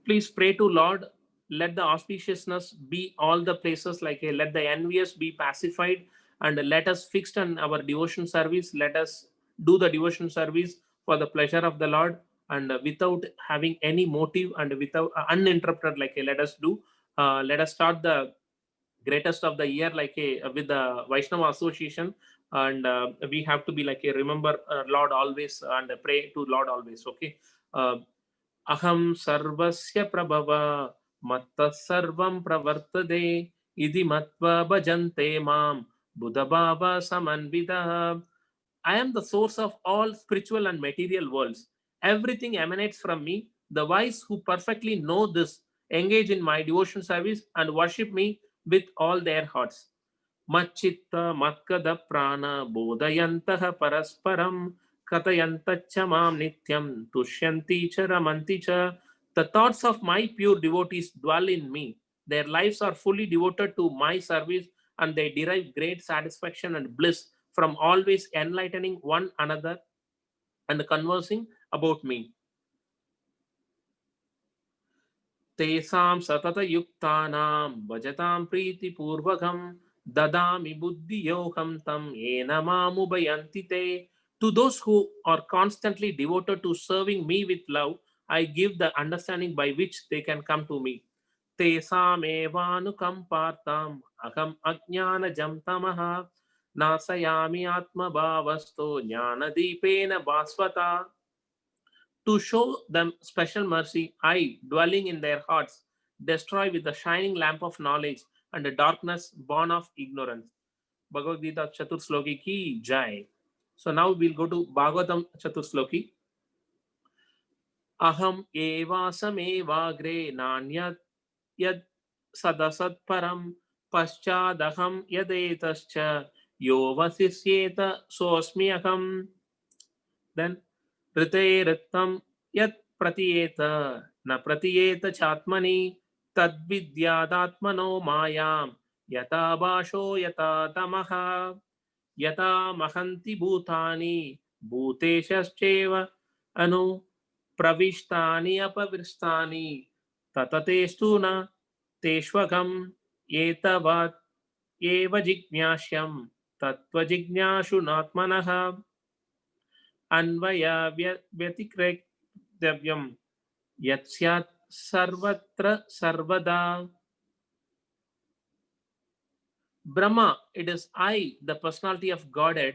please pray to Lord. Let the auspiciousness be all the places, like let the envious be pacified, and let us fixed on our devotion service. Let us do the devotion service for the pleasure of the Lord, and without having any motive and without uninterrupted, like let us do. Let us start the greatest of the year like with the Vaishnava association, and we have to be like remember Lord always and pray to Lord always. Okay. Aham sarvasya prabhava matta sarvam pravartade idi matva bhajante mam buddhabhava samanvidah. I am the source of all spiritual and material worlds. Everything emanates from me. The wise who perfectly know this engage in my devotion service and worship me with all their hearts. Machitta matkada prana bodhayantaha parasparam katayantacha mam nityam tushyanti cha ramanti cha. The thoughts of my pure devotees dwell in me. Their lives are fully devoted to my service, and they derive great satisfaction and bliss from always enlightening one another and conversing about me. Tesam satata yuktanam bhajatam priti purvakam dadami buddhi yoham tam ena mamubayanti te. To those who are constantly devoted to serving me with love, I give the understanding by which they can come to me. Tesam evanukampartam aham ajnana jam tamaha nasayami atma bhavasto jnana deepena basvata. To show them special mercy, I, dwelling in their hearts, destroy with the shining lamp of knowledge and the darkness born of ignorance. Bhagavad Gita Chatursloki ki jai. So now we'll go to Bhagavatam Chatursloki. Aham evasam evagre nanyat yad sadasat param paschadaham yadetascha yo vasisyeta sosmi aham. Then rite ritam yat pratiyeta na pratiyeta chatmani tadvidyadatmano mayam yata basho yata tamaha yata mahanti bhutani bhuteshascheva anu pravishtani apavristani tatatestu na teshvakam etavat eva jignyashyam tattva jignashu natmanaha अन्वया व्यतिक्रेतव्यम यत्स्यात् सर्वत्र सर्वदा. Brahma, it is I, the personality of Godhead,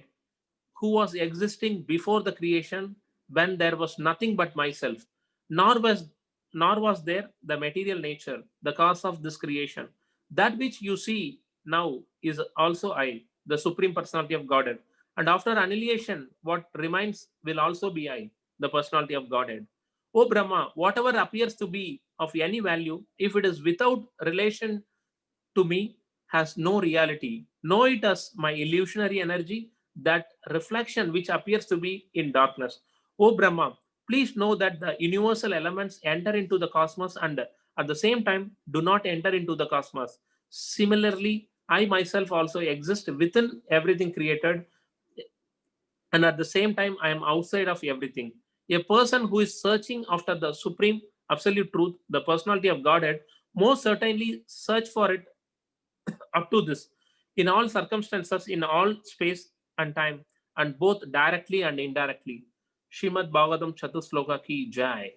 who was existing before the creation when there was nothing but myself, nor was there the material nature, the cause of this creation. That which you see now is also I, the supreme personality of Godhead. And after annihilation, what remains will also be I, the personality of Godhead. O Brahma, whatever appears to be of any value, if it is without relation to me, has no reality. Know it as my illusionary energy, that reflection which appears to be in darkness. O Brahma, please know that the universal elements enter into the cosmos and at the same time do not enter into the cosmos. Similarly, I myself also exist within everything created, and at the same time I am outside of everything. A person who is searching after the supreme absolute truth, the personality of Godhead, most certainly search for it up to this in all circumstances, in all space and time, and both directly and indirectly. Shrimad Bhagavatam Chatusloka ki jai.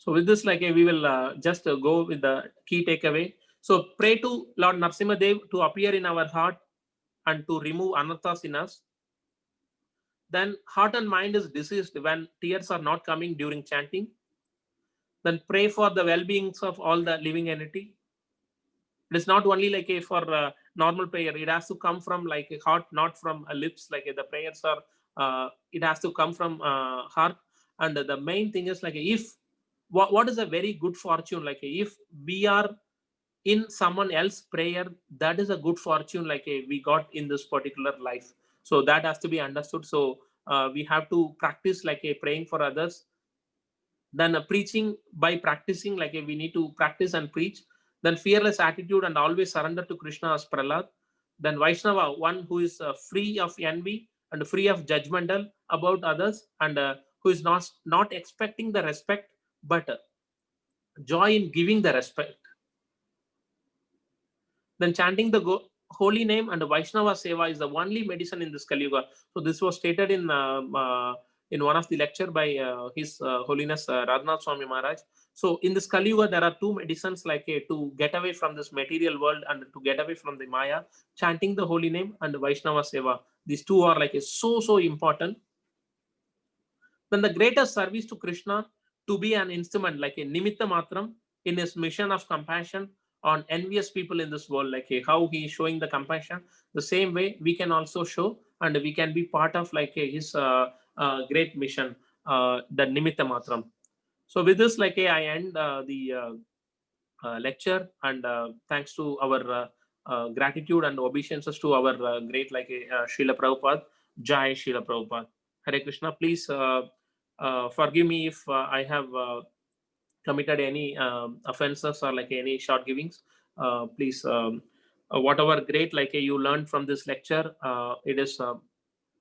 So with this, like we will just go with the key takeaway. So pray to Lord Narsimhadev to appear in our heart and to remove anarthas in us. Then heart and mind is diseased when tears are not coming during chanting. Then pray for the well-beings of all the living entity. It is not only like a for normal prayer. It has to come from like a heart, not from lips. Like the prayers are, it has to come from heart. And the main thing is like if what is a very good fortune, like if we are in someone else prayer, that is a good fortune like we got in this particular life. So that has to be understood. So we have to practice like a praying for others. Then preaching, by practicing like we need to practice and preach. Then fearless attitude and always surrender to Krishna as Prahlad. Then Vaishnava, one who is free of envy and free of judgmental about others, and who is not expecting the respect, but joy in giving the respect. Then chanting the holy name and Vaishnava Seva is the only medicine in this Kali Yuga. So this was stated in one of the lecture by His Holiness Radhanath Swami Maharaj. So in this Kali Yuga, there are two medicines like to get away from this material world and to get away from the Maya: chanting the holy name and Vaishnava Seva. These two are like so important. Then the greatest service to Krishna, to be an instrument like a nimitta matram in his mission of compassion on envious people in this world, like how he is showing the compassion. The same way we can also show, and we can be part of like his great mission, the nimitta matram. So with this, like I end the lecture, and thanks to our gratitude and obeisances to our great like Srila Prabhupada. Jai Srila Prabhupada. Hare Krishna. Please forgive me if I have committed any offenses or like any short givings. Please, whatever great like you learned from this lecture, it is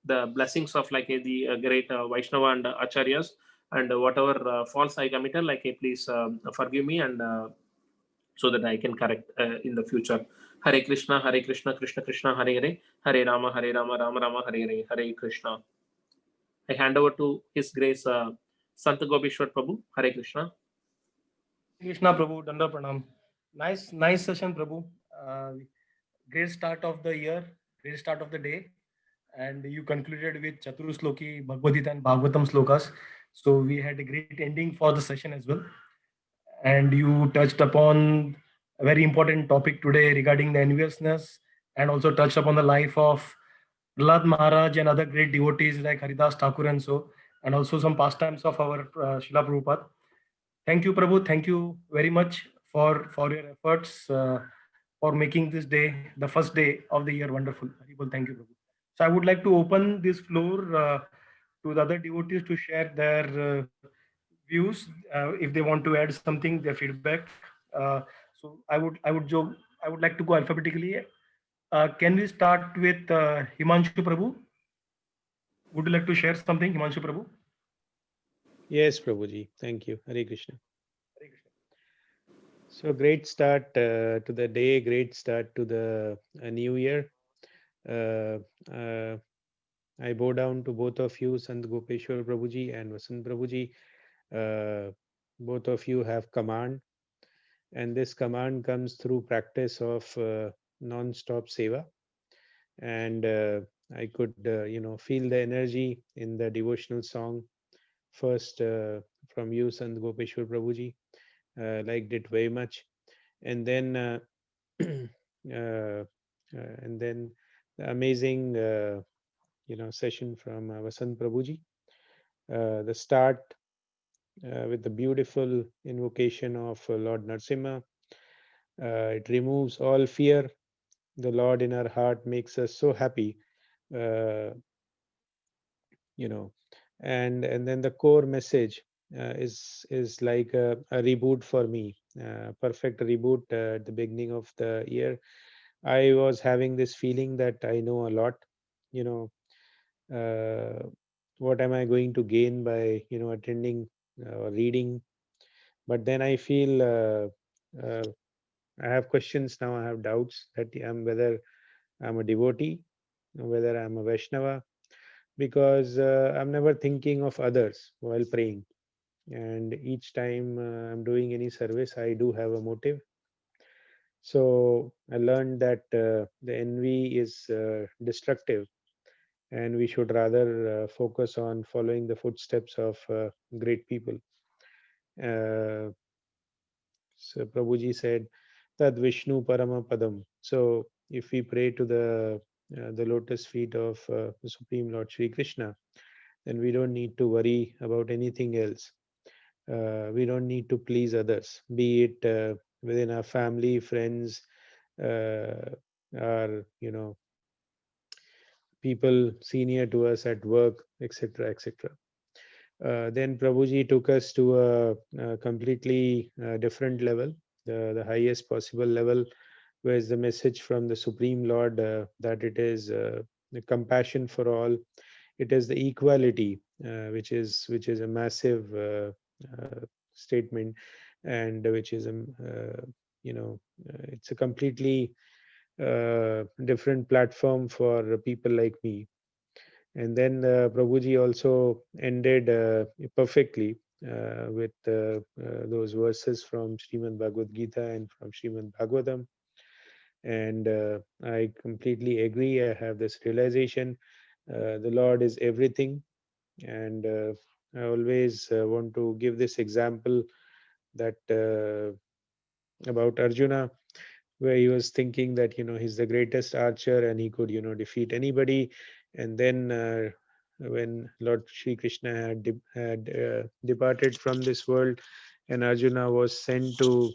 the blessings of like the great Vaishnava and Acharyas, and whatever faults I committed, like please forgive me, and so that I can correct in the future. Hare Krishna, Krishna Krishna, Hare Hare, Hare Rama, Rama Rama, Hare Hare, Hare Krishna. I hand over to His Grace Sant Gopishwar Prabhu. Hare Krishna. Krishna Prabhu, Danda Pranam. Nice session, Prabhu. Great start of the year, great start of the day. And you concluded with Chaturusloki, Bhagavad Gita and Bhagavatam slokas. So we had a great ending for the session as well. And you touched upon a very important topic today regarding the enviousness, and also touched upon the life of Prahlad Maharaj and other great devotees like Haridas Thakur and so, and also some pastimes of our Srila Prabhupada. Thank you, Prabhu. Thank you very much for your efforts for making this day, the first day of the year, wonderful. Thank you, Prabhu. So I would like to open this floor to the other devotees to share their views if they want to add something, their feedback. So I would like to go alphabetically. Can we start with Himanshu Prabhu? Would you like to share something, Himanshu Prabhu? Yes, Prabhuji. Thank you. Hare Krishna. So great start to the day, great start to the new year. I bow down to both of you, Sant Gopeshwar Prabhuji and Vasant Prabhuji. Both of you have command, and this command comes through practice of non-stop seva. And I could, feel the energy in the devotional song. First from you, Sant Gopeshwar Prabhuji, liked it very much, and then the amazing, session from Vasant Prabhuji. The start with the beautiful invocation of Lord Narsimha. It removes all fear. The Lord in our heart makes us so happy, and then the core message is like a reboot for me, perfect reboot at the beginning of the year. I was having this feeling that I know a lot, what am I going to gain by attending or reading? But then I feel I have questions now. I have doubts that whether I'm a devotee, whether I'm a Vaishnava, because I'm never thinking of others while praying. and each time I'm doing any service, I do have a motive. So I learned that the envy is destructive, and we should rather focus on following the footsteps of great people. Uh, so Prabhuji said, Tad Vishnu Parama Padam. So if we pray to the lotus feet of the Supreme Lord Shri Krishna, then we don't need to worry about anything else. We don't need to please others, be it within our family, friends, our people senior to us at work, etc., etc. Then Prabhuji took us to a completely different level, the highest possible level, where is the message from the Supreme Lord that it is the compassion for all, it is the equality, which is a massive statement, and which is a it's a completely different platform for people like me. And then Prabhuji also ended perfectly with those verses from Srimad Bhagavad Gita and from Srimad Bhagavatam. And I completely agree. I have this realization the Lord is everything. And I always want to give this example that about Arjuna, where he was thinking that he's the greatest archer and he could defeat anybody. And then when Lord Shri Krishna had departed from this world, and Arjuna was sent to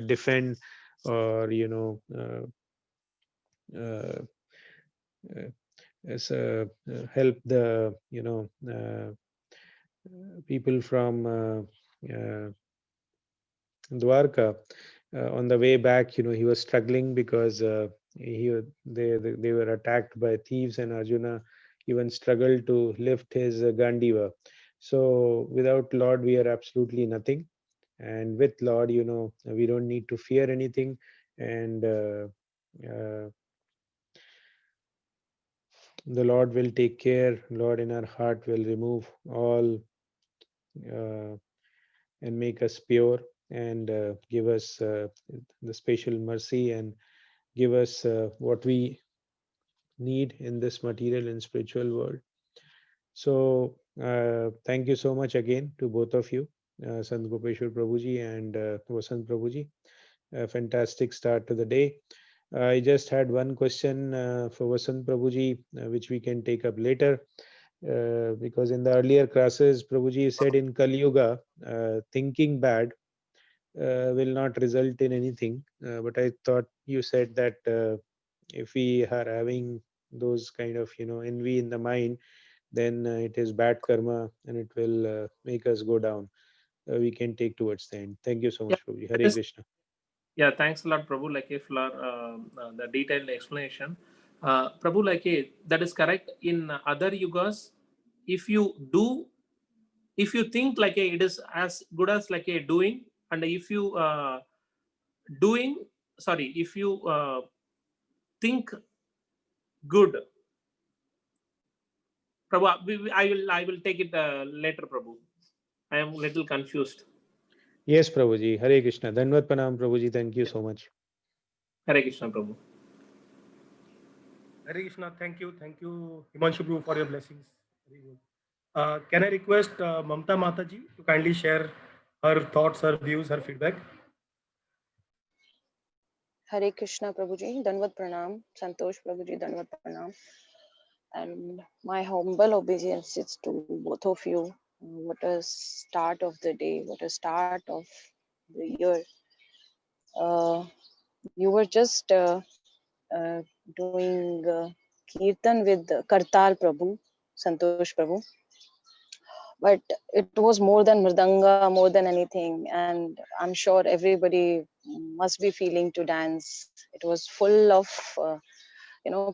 defend, or uh, uh, help the people from Dwarka. On the way back, he was struggling because they were attacked by thieves, and Arjuna even struggled to lift his Gandiva. So without Lord, we are absolutely nothing, and with Lord, we don't need to fear anything, and uh, the Lord will take care. Lord in our heart will remove all uh, and make us pure, and give us the special mercy, and give us what we need in this material and spiritual world. So thank you so much again to both of you, Sant Gopeshwar Prabhuji and Vasant Prabhuji. A fantastic start to the day. I just had one question for Vasant Prabhuji, which we can take up later. Because in the earlier classes, Prabhuji said in Kali Yuga, thinking bad will not result in anything. But I thought you said that if we are having those kind of envy in the mind, then it is bad karma and it will make us go down. We can take towards the end. Thank you so Yeah, much, Prabhuji. that Hare is, Krishna. yeah, thanks a lot, Prabhu. Like if the detailed explanation, Prabhu, like that is correct. In other yugas, if you do, if you think like it is as good as like a doing, and if you doing, sorry, if you think good, Prabhu, I will take it later, Prabhu. I am little confused. Yes, Prabhuji. Hare Krishna. Dhanvat Pranam, Prabhuji. Thank you so much. Hare Krishna, Prabhu. Hare Krishna. Thank you, Himanshu Prabhu, for your blessings. Very good. Can I request Mamta Mataji to kindly share her thoughts, her views, her feedback? Hare Krishna Prabhuji, Danvat Pranam, Santosh Prabhuji, Danvat Pranam. And my humble obeisances to both of you. What a start of the day, what a start of the year. You were just uh, doing Kirtan with Kartal Prabhu, Santosh Prabhu. But it was more than Mridanga, more than anything. And I'm sure everybody must be feeling to dance. It was full of,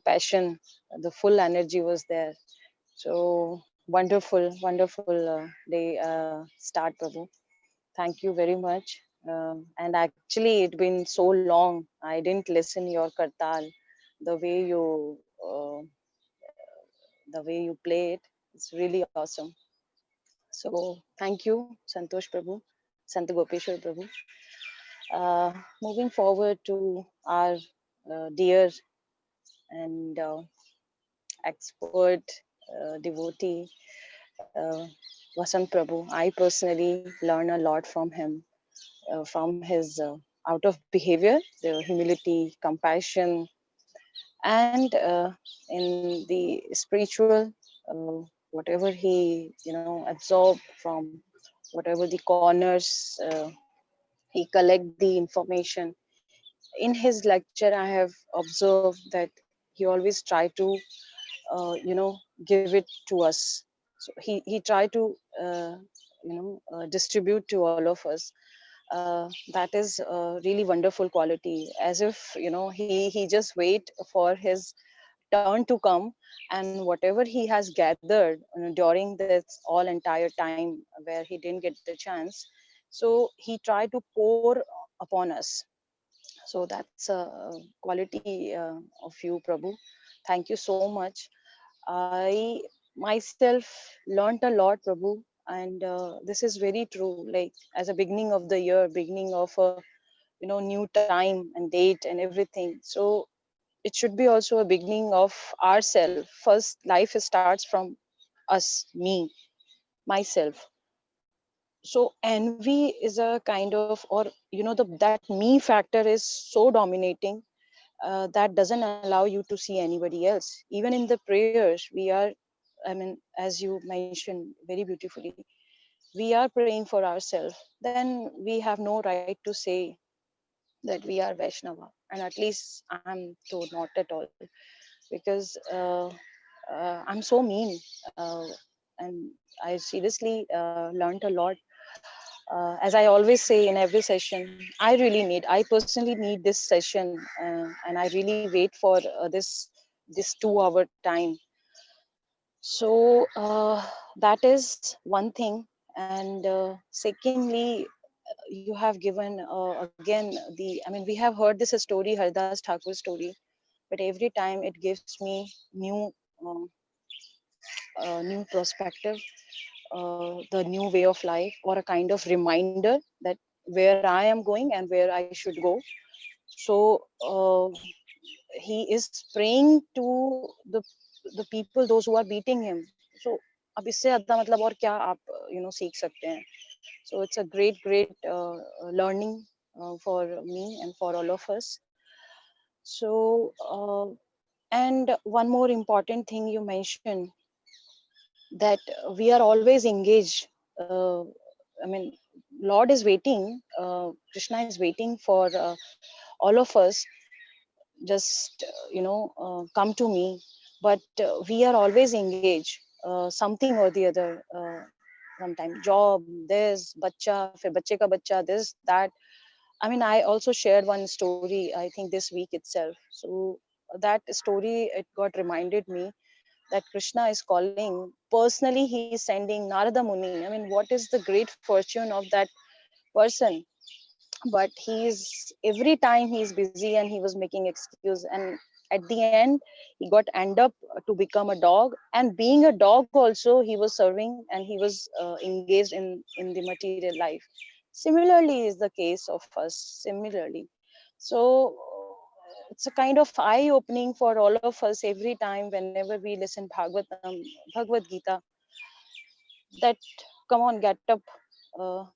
passion. The full energy was there. So wonderful day start, Prabhu. Thank you very much. And actually, it's been so long. I didn't listen your kartal. The way you, the way you play it, it's really awesome. So thank you, Santosh Prabhu, Sant Gopeshwar Prabhu. Moving forward to our dear and expert devotee, uh, Vasant Prabhu. I personally learn a lot from him, from his out of behavior, the humility, compassion, and in the spiritual, whatever he absorbed from whatever the corners, he collect the information. In his lecture, I have observed that he always try to give it to us. So he tried to distribute to all of us. That is a really wonderful quality, as if he just wait for his turn to come, and whatever he has gathered during this all entire time where he didn't get the chance, so he tried to pour upon us. So that's a quality of you, Prabhu. Thank you so much. I myself learned a lot, Prabhu, and this is very true. Like, as a beginning of the year, beginning of a new time and date and everything. So it should be also a beginning of ourself. First, life starts from us, me, myself. So envy is a kind of, or that me factor is so dominating, that doesn't allow you to see anybody else. Even in the prayers, we are, I mean, as you mentioned very beautifully, we are praying for ourselves. Then we have no right to say that we are Vaishnava. And at least I'm told not at all, because I'm so mean. And I seriously learned a lot. As I always say in every session, I personally need this session, and I really wait for this 2 hour time. So that is one thing. And secondly, you have given again we have heard this story, Hardas Thakur story, but every time it gives me um, new perspective, the new way of life, or a kind of reminder that where I am going and where I should go. So he is praying to the people, those who are beating him. So अब इससे ज़्यादा मतलब और क्या आप सीख सकते हैं. So it's a great learning for me and for all of us. So and one more important thing you mentioned, that we are always engaged. uh, I mean, Lord is waiting, Krishna is waiting for all of us. Just come to me. But we are always engaged, something or the other. Sometimes job, this bacha, फिर बच्चे का बच्चा, this that. I mean, I also shared one story, I think this week itself. So that story, it got reminded me that Krishna is calling personally. He is sending Narada Muni. I mean, what is the great fortune of that person? But every time he is busy and he was making excuse, and at the end he got end up to become a dog, and being a dog also he was serving, and he was engaged in the material life. Similarly is the case of us, similarly. So it's a kind of eye opening for all of us every time whenever we listen Bhagavad Gita, that come on, get up.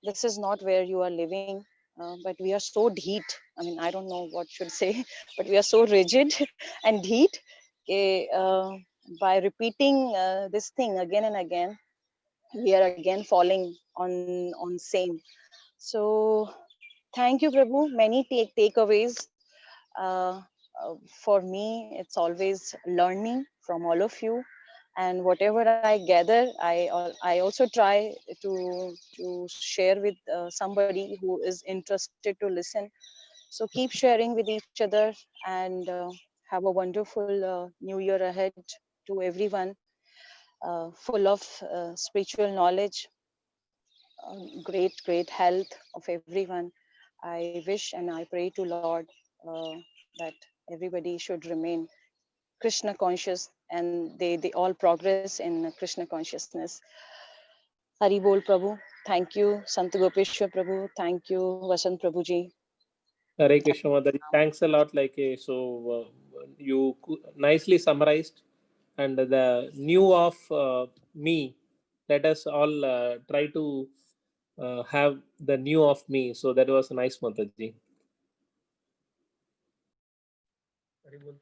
This is not where you are living. But we are so dheet. I mean, I don't know what should say, but we are so rigid and dheet. By repeating this thing again and again, we are again falling on same. So thank you, Prabhu. Many takeaways. uh, for me, it's always learning from all of you, and whatever I gather, I also try to share with somebody who is interested to listen. So keep sharing with each other, and have a wonderful new year ahead to everyone, full of spiritual knowledge, great health of everyone. I wish and I pray to Lord that everybody should remain Krishna conscious, and they all progress in Krishna consciousness. Hari Bol Prabhu. Thank you, Sant Gopeshwar Prabhu. Thank you, Vasant Prabhu ji. Hare Krishna Mataji. Thanks a lot. You nicely summarized, and the new of me. Let us all try to have the new of me. So that was nice, Mataji. Hari Bol.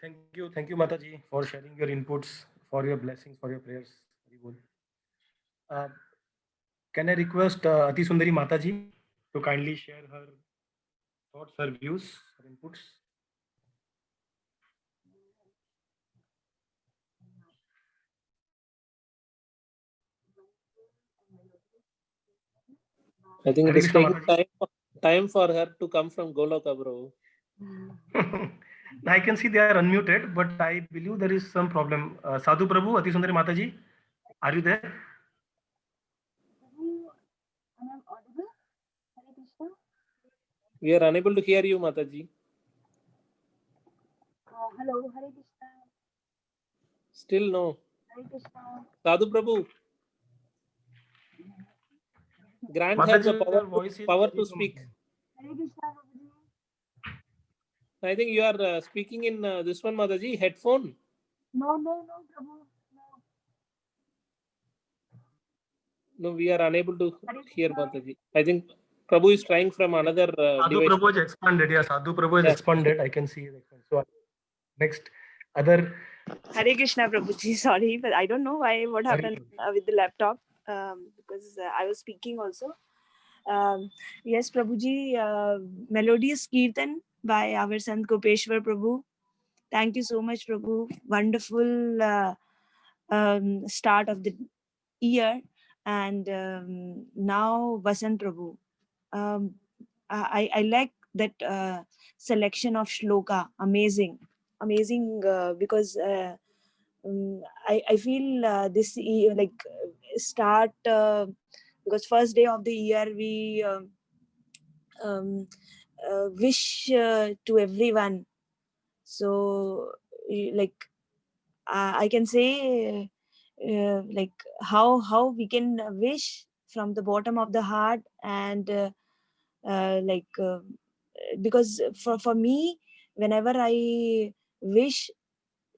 Thank you, Mataji, for sharing your inputs, for your blessings, for your prayers. Hari Bol. Uh, can I request Ati Sundari Mataji to kindly share her thoughts, her views, her inputs? I think it Hare is Krishna taking Mataji. time for her to come from Goloka, bro. I can see they are unmuted, but I believe there is some problem. Sadhu Prabhu, Ati Sundari Mataji, are you there? We are unable to hear you, Mataji. Hello, Hare Krishna. Still no. Hare Krishna. Sadhu Prabhu, grant her Mataji, the your voice is power very to low, speak. Mataji. Hare Krishna, Prabhuji. I think you are speaking in this one, Mataji, headphone. No, Prabhu. No. No, we are unable to Hare hear Krishna. Mataji. I think Prabhu is trying from another Sadhu device. Prabhu has expanded. Yeah, Sadhu Prabhu has Yeah. expanded. I can see. So next, other. Hare Krishna, Prabhuji. Sorry, but I don't know what happened with the laptop because I was speaking also. Yes, Prabhuji, melodious Kirtan by our Sant Gopeshwar Prabhu. Thank you so much, Prabhu. Wonderful start of the year. And now Vasant Prabhu. I like that selection of shloka. Amazing because I feel this start because first day of the year we wish to everyone. So like I can say like how we can wish from the bottom of the heart and because for me whenever I wish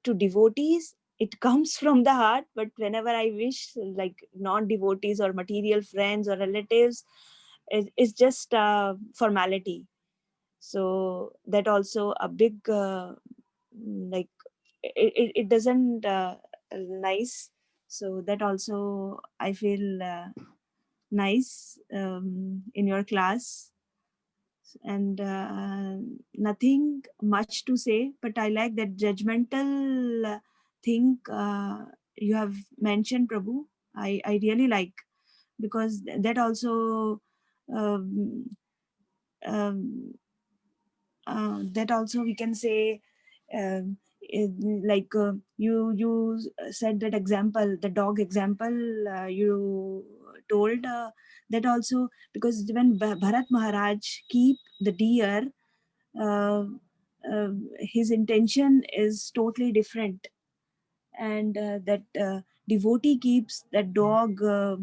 to devotees it comes from the heart, but whenever I wish like non-devotees or material friends or relatives it's just formality. So that also a big like it doesn't nice. So that also I feel nice in your class. And nothing much to say, but I like that judgmental thing you have mentioned, Prabhu. I really like because that also um, um, that also we can say um, you said that example, the dog example you told that also because when Bharat Maharaj keep the deer uh, his intention is totally different, and that devotee keeps that dog uh,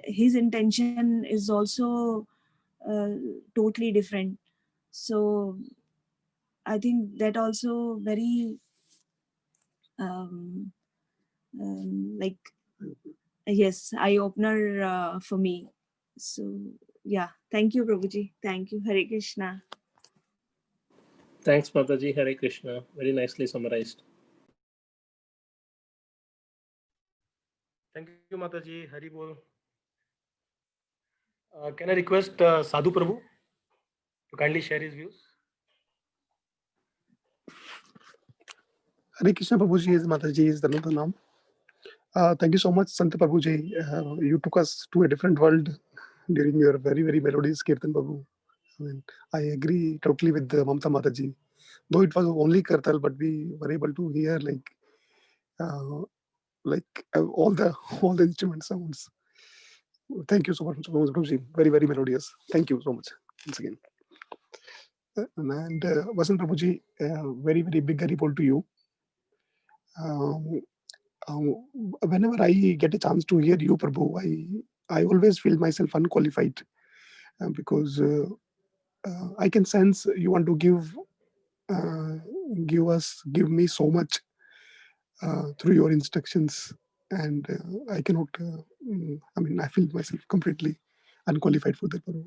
his intention is also uh, totally different. So I think that also very um, like yes, eye opener for me. So yeah, thank you, Prabhuji. Thank you, Hare Krishna. Thanks, Mataji. Hare Krishna. Very nicely summarized. Thank you, Mataji. Hari Bol. Can I request Sadhu Prabhu to kindly share his views? Hare Krishna Prabhuji is Mataji is another name. Thank you so much, Sant Prabhuji. You took us to a different world during your very, very melodious Kirtan Prabhu. I agree totally with Mamta Mataji. Though it was only Kartal, but we were able to hear uh, all the instrument sounds. Thank you so much, Prabhuji. Very, very melodious. Thank you so much once again. And Vasant Prabhuji, very, very big Haribol to you. whenever I get a chance to hear you, Prabhu, I always feel myself unqualified because I can sense you want to give me so much through your instructions, and I cannot. I feel myself completely unqualified for that, Prabhu.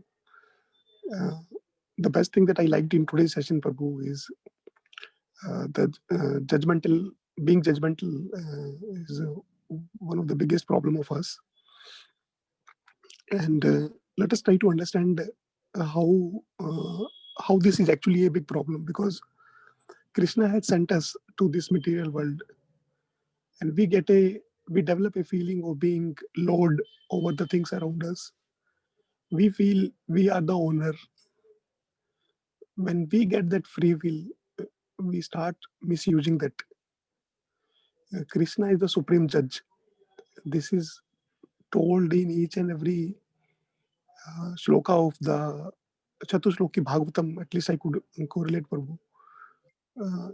The best thing that I liked in today's session, Prabhu, is that being judgmental is one of the biggest problem of us, and let us try to understand uh, how uh, how this is actually a big problem, because Krishna had sent us to this material world, and we develop a feeling of being lord over the things around us. We feel we are the owner. When we get that free will, we start misusing that. Krishna is the supreme judge. This is told in each and every shloka of the Chatushloki Bhagavatam. At least I could correlate, Prabhu.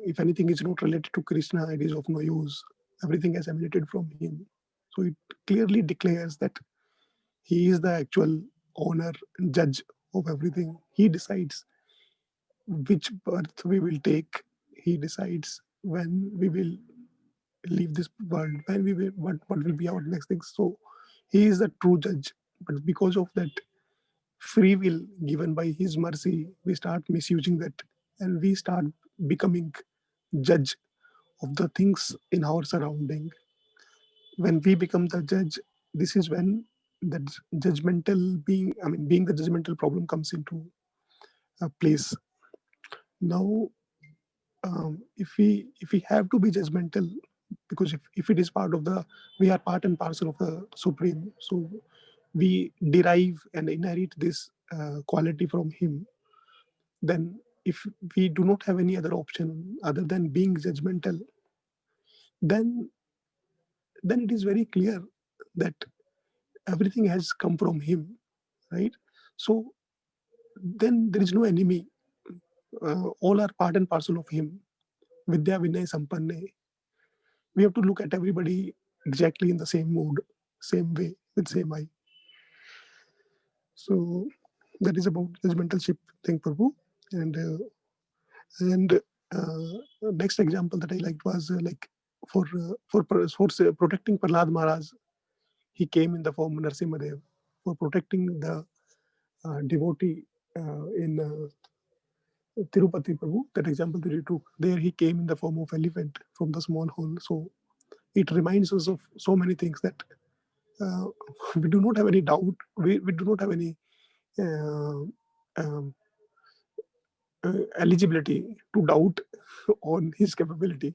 If anything is not related to Krishna, it is of no use. Everything has emanated from him. So it clearly declares that he is the actual owner, judge of everything. He decides which birth we will take. He decides when we will leave this world, when we will what will be our next thing. So he is the true judge. But because of that free will given by his mercy, we start misusing that, and we start becoming judge of the things in our surrounding. When we become the judge, this is when the judgmental being the judgmental problem comes into a place. Now, if we have to be judgmental, because if it is part of the, we are part and parcel of the supreme, so we derive and inherit this quality from him. Then if we do not have any other option other than being judgmental, then it is very clear that everything has come from him, right? So then there is no enemy. All are part and parcel of him. Vidya Vinay Sampanne. We have to look at everybody exactly in the same mood, same way, with same eye. So that is about judgmental ship thing, Prabhu. And next example that I liked was for protecting Prahlad Maharaj, he came in the form of Narsimhadev. For protecting the devotee in Tirupati, Prabhu, that example that you took, there he came in the form of elephant from the small hole. So it reminds us of so many things that uh, we do not have any doubt. We do not have any uh, um, eligibility to doubt on his capability.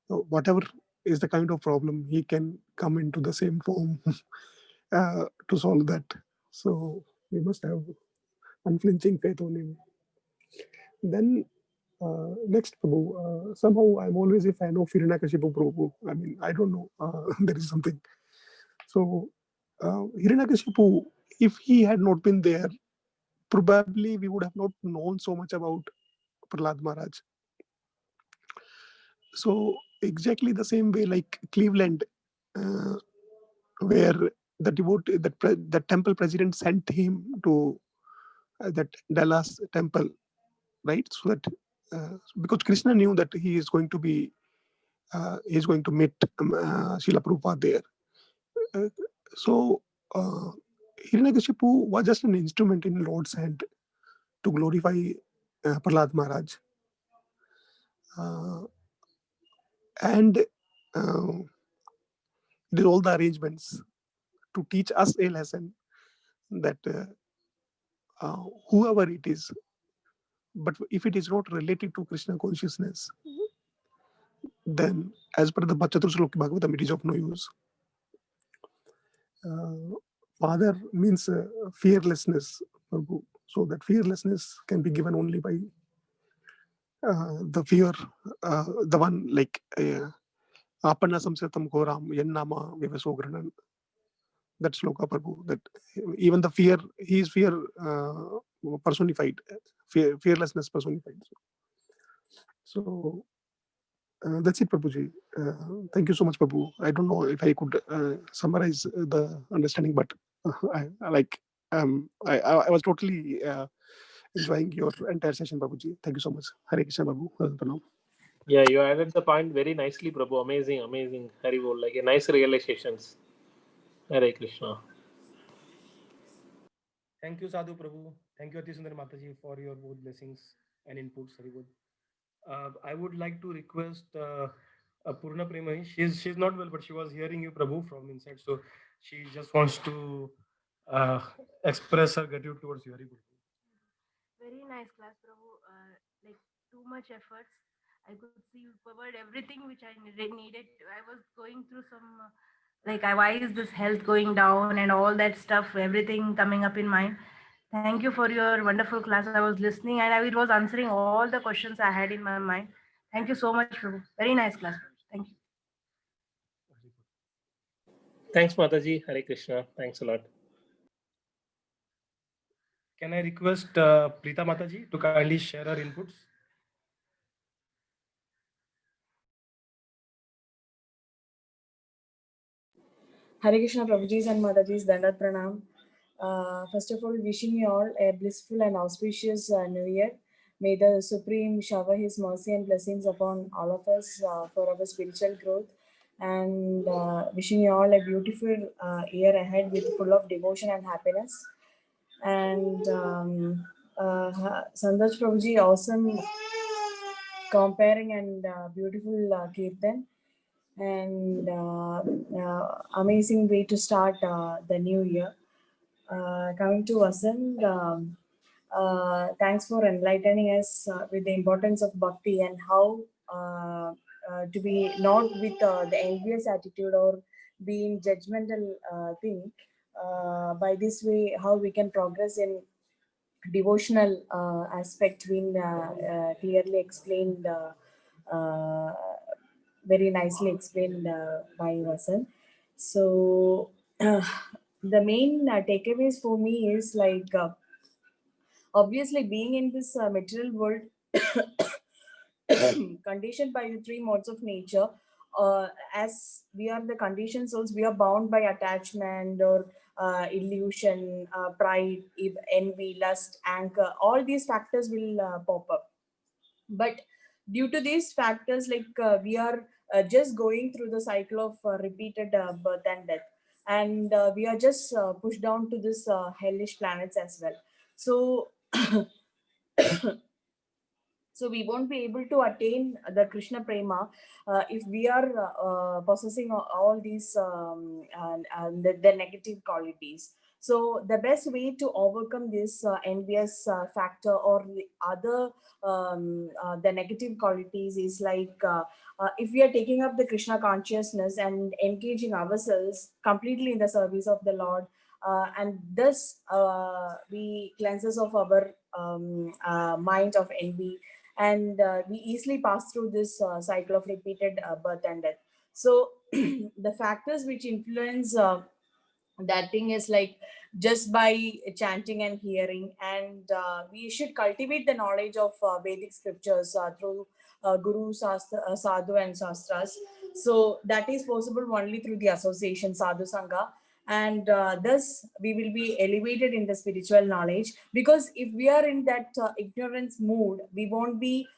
Whatever is the kind of problem, he can come into the same form to solve that. So we must have unflinching faith on him. Then next, Prabhu, somehow I'm always a fan of Hiranyakashipu Prabhu. I don't know. There is something. So Hiranyakashipu, if he had not been there, probably we would have not known so much about Prahlad Maharaj. So exactly the same way, like Cleveland, uh, where the devotee, the temple president sent him to that Dallas temple, right? So that because Krishna knew that he is going to meet Srila Prabhupada there. Uh, so uh, Hiranyakashipu was just an instrument in Lord's hand to glorify Prahlad Maharaj. And did all the arrangements to teach us a lesson that whoever it is, but if it is not related to Krishna consciousness, then as per the Chaturshloki Bhagavatam, it is of no use. Father means fearlessness, Prabhu. So that fearlessness can be given only by the fear, the one like Apana Samsatam Goram Yennama Vivasogranam. That sloka, Prabhu. That even the fear, he is fear personified, fearlessness personified. So That's it, Prabhuji. Thank you so much, Prabhu. I don't know if I could summarize the understanding, but I like I was totally enjoying your entire session, Prabhuji. Thank you so much. Hare Krishna, Prabhu. Pranam. Yeah, you added the point very nicely, Prabhu. Amazing, amazing. Hari bol, like a nice realizations. Hare Krishna. Thank you, Sadhu Prabhu. Thank you, Ati Sundar Mataji, for your both blessings and inputs. Very good. I would like to request Purna Premani. She's not well, but she was hearing you, Prabhu, from inside. So she just wants to uh, express her gratitude towards you. Very good. Very nice class, Prabhu. Like too much efforts. I could see you covered everything which I needed. I was going through some why is this health going down and all that stuff, everything coming up in mind. Thank you for your wonderful class. I was listening and it was answering all the questions I had in my mind. Thank you so much, Prabhu. Very nice class. Thank you. Thanks, Mataji. Hare Krishna. Thanks a lot. Can I request Preeta Mataji to kindly share her inputs? Hare Krishna Prabhujis and Mataji's Dandat Pranam. First of all, wishing you all a blissful and auspicious New Year. May the Supreme shower His mercy and blessings upon all of us for our spiritual growth. And wishing you all a beautiful year ahead with full of devotion and happiness. And Sandaj Prabhuji, awesome comparing and beautiful Kirtan. And amazing way to start the new year. Coming to Vasant, thanks for enlightening us with the importance of bhakti and how to be not with the envious attitude or being judgmental thing. By this way, how we can progress in devotional aspect being clearly explained, very nicely explained by Vasan. So the main takeaways for me is like obviously being in this material world conditioned by the three modes of nature. As we are the conditioned souls, we are bound by attachment or illusion, pride, envy, lust, anger. All these factors will pop up. But due to these factors, we are just going through the cycle of repeated birth and death, and we are just pushed down to this hellish planets as well. So so we won't be able to attain the Krishna prema if we are possessing all these the negative qualities. So the best way to overcome this envious factor or the other the negative qualities is if we are taking up the Krishna consciousness and engaging ourselves completely in the service of the Lord, and thus we cleanses of our mind of envy, and we easily pass through this cycle of repeated birth and death. So the factors which influence that thing is like just by chanting and hearing, and we should cultivate the knowledge of Vedic scriptures through Guru, Sadhu and Shastras. So that is possible only through the association Sadhu Sangha, and thus we will be elevated in the spiritual knowledge, because if we are in that ignorance mood, we won't be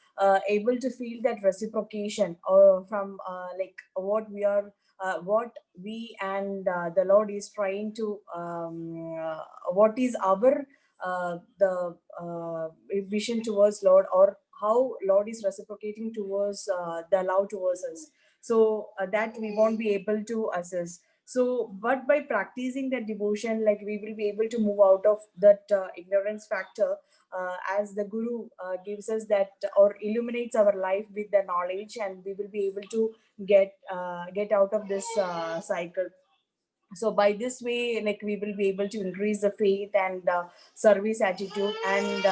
able to feel that reciprocation or from what we are what we and the Lord is trying to what is our vision towards Lord, or how Lord is reciprocating towards the love towards us. So that we won't be able to assess. So but by practicing that devotion, like we will be able to move out of that ignorance factor, as the Guru gives us that or illuminates our life with the knowledge, and we will be able to get out of this cycle. So by this way, like we will be able to increase the faith and service attitude, and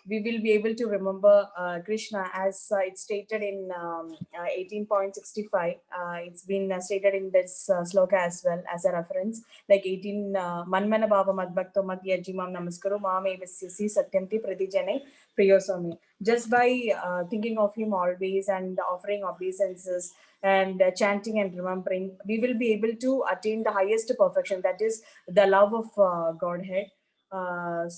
we will be able to remember Krishna as it's stated in 18.65. It's been stated in this sloka as well as a reference, like 18 Manmana Baba Madbhakto Madhyajimam Namaskaru Mame Visisi Satyamti Pratijane Priyosami. Just by thinking of him always and offering obeisances and chanting and remembering, we will be able to attain the highest perfection, that is the love of Godhead. That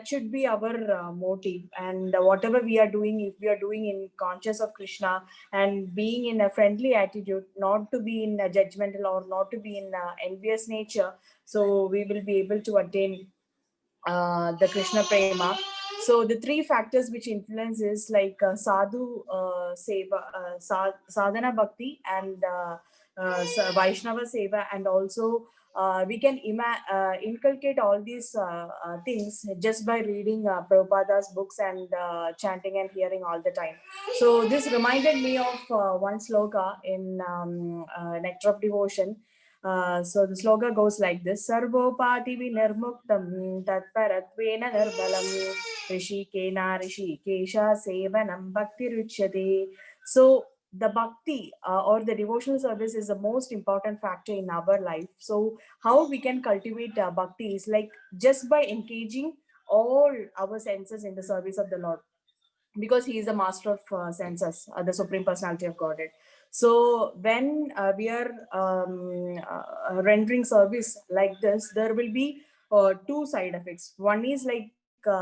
should be our motive, and whatever we are doing, if we are doing in conscious of Krishna and being in a friendly attitude, not to be in a judgmental or not to be in envious nature, so we will be able to attain the Krishna Prema. So the three factors which influence is like sadhu seva, sadhana bhakti, and Vaishnava seva, and also we can inculcate all these things just by reading Prabhupada's books and chanting and hearing all the time. So this reminded me of one sloka in Nectar of Devotion. So the slogan goes like this: Sarvopati vinirmuktam tatparatvena nirbalam rishikena rishikesha sevanam bhakti ruchyate. So the bhakti or the devotional service is the most important factor in our life. So how we can cultivate bhakti is like just by engaging all our senses in the service of the Lord, because he is the master of senses, the Supreme Personality of Godhead. So when we are rendering service like this, there will be two side effects. One is like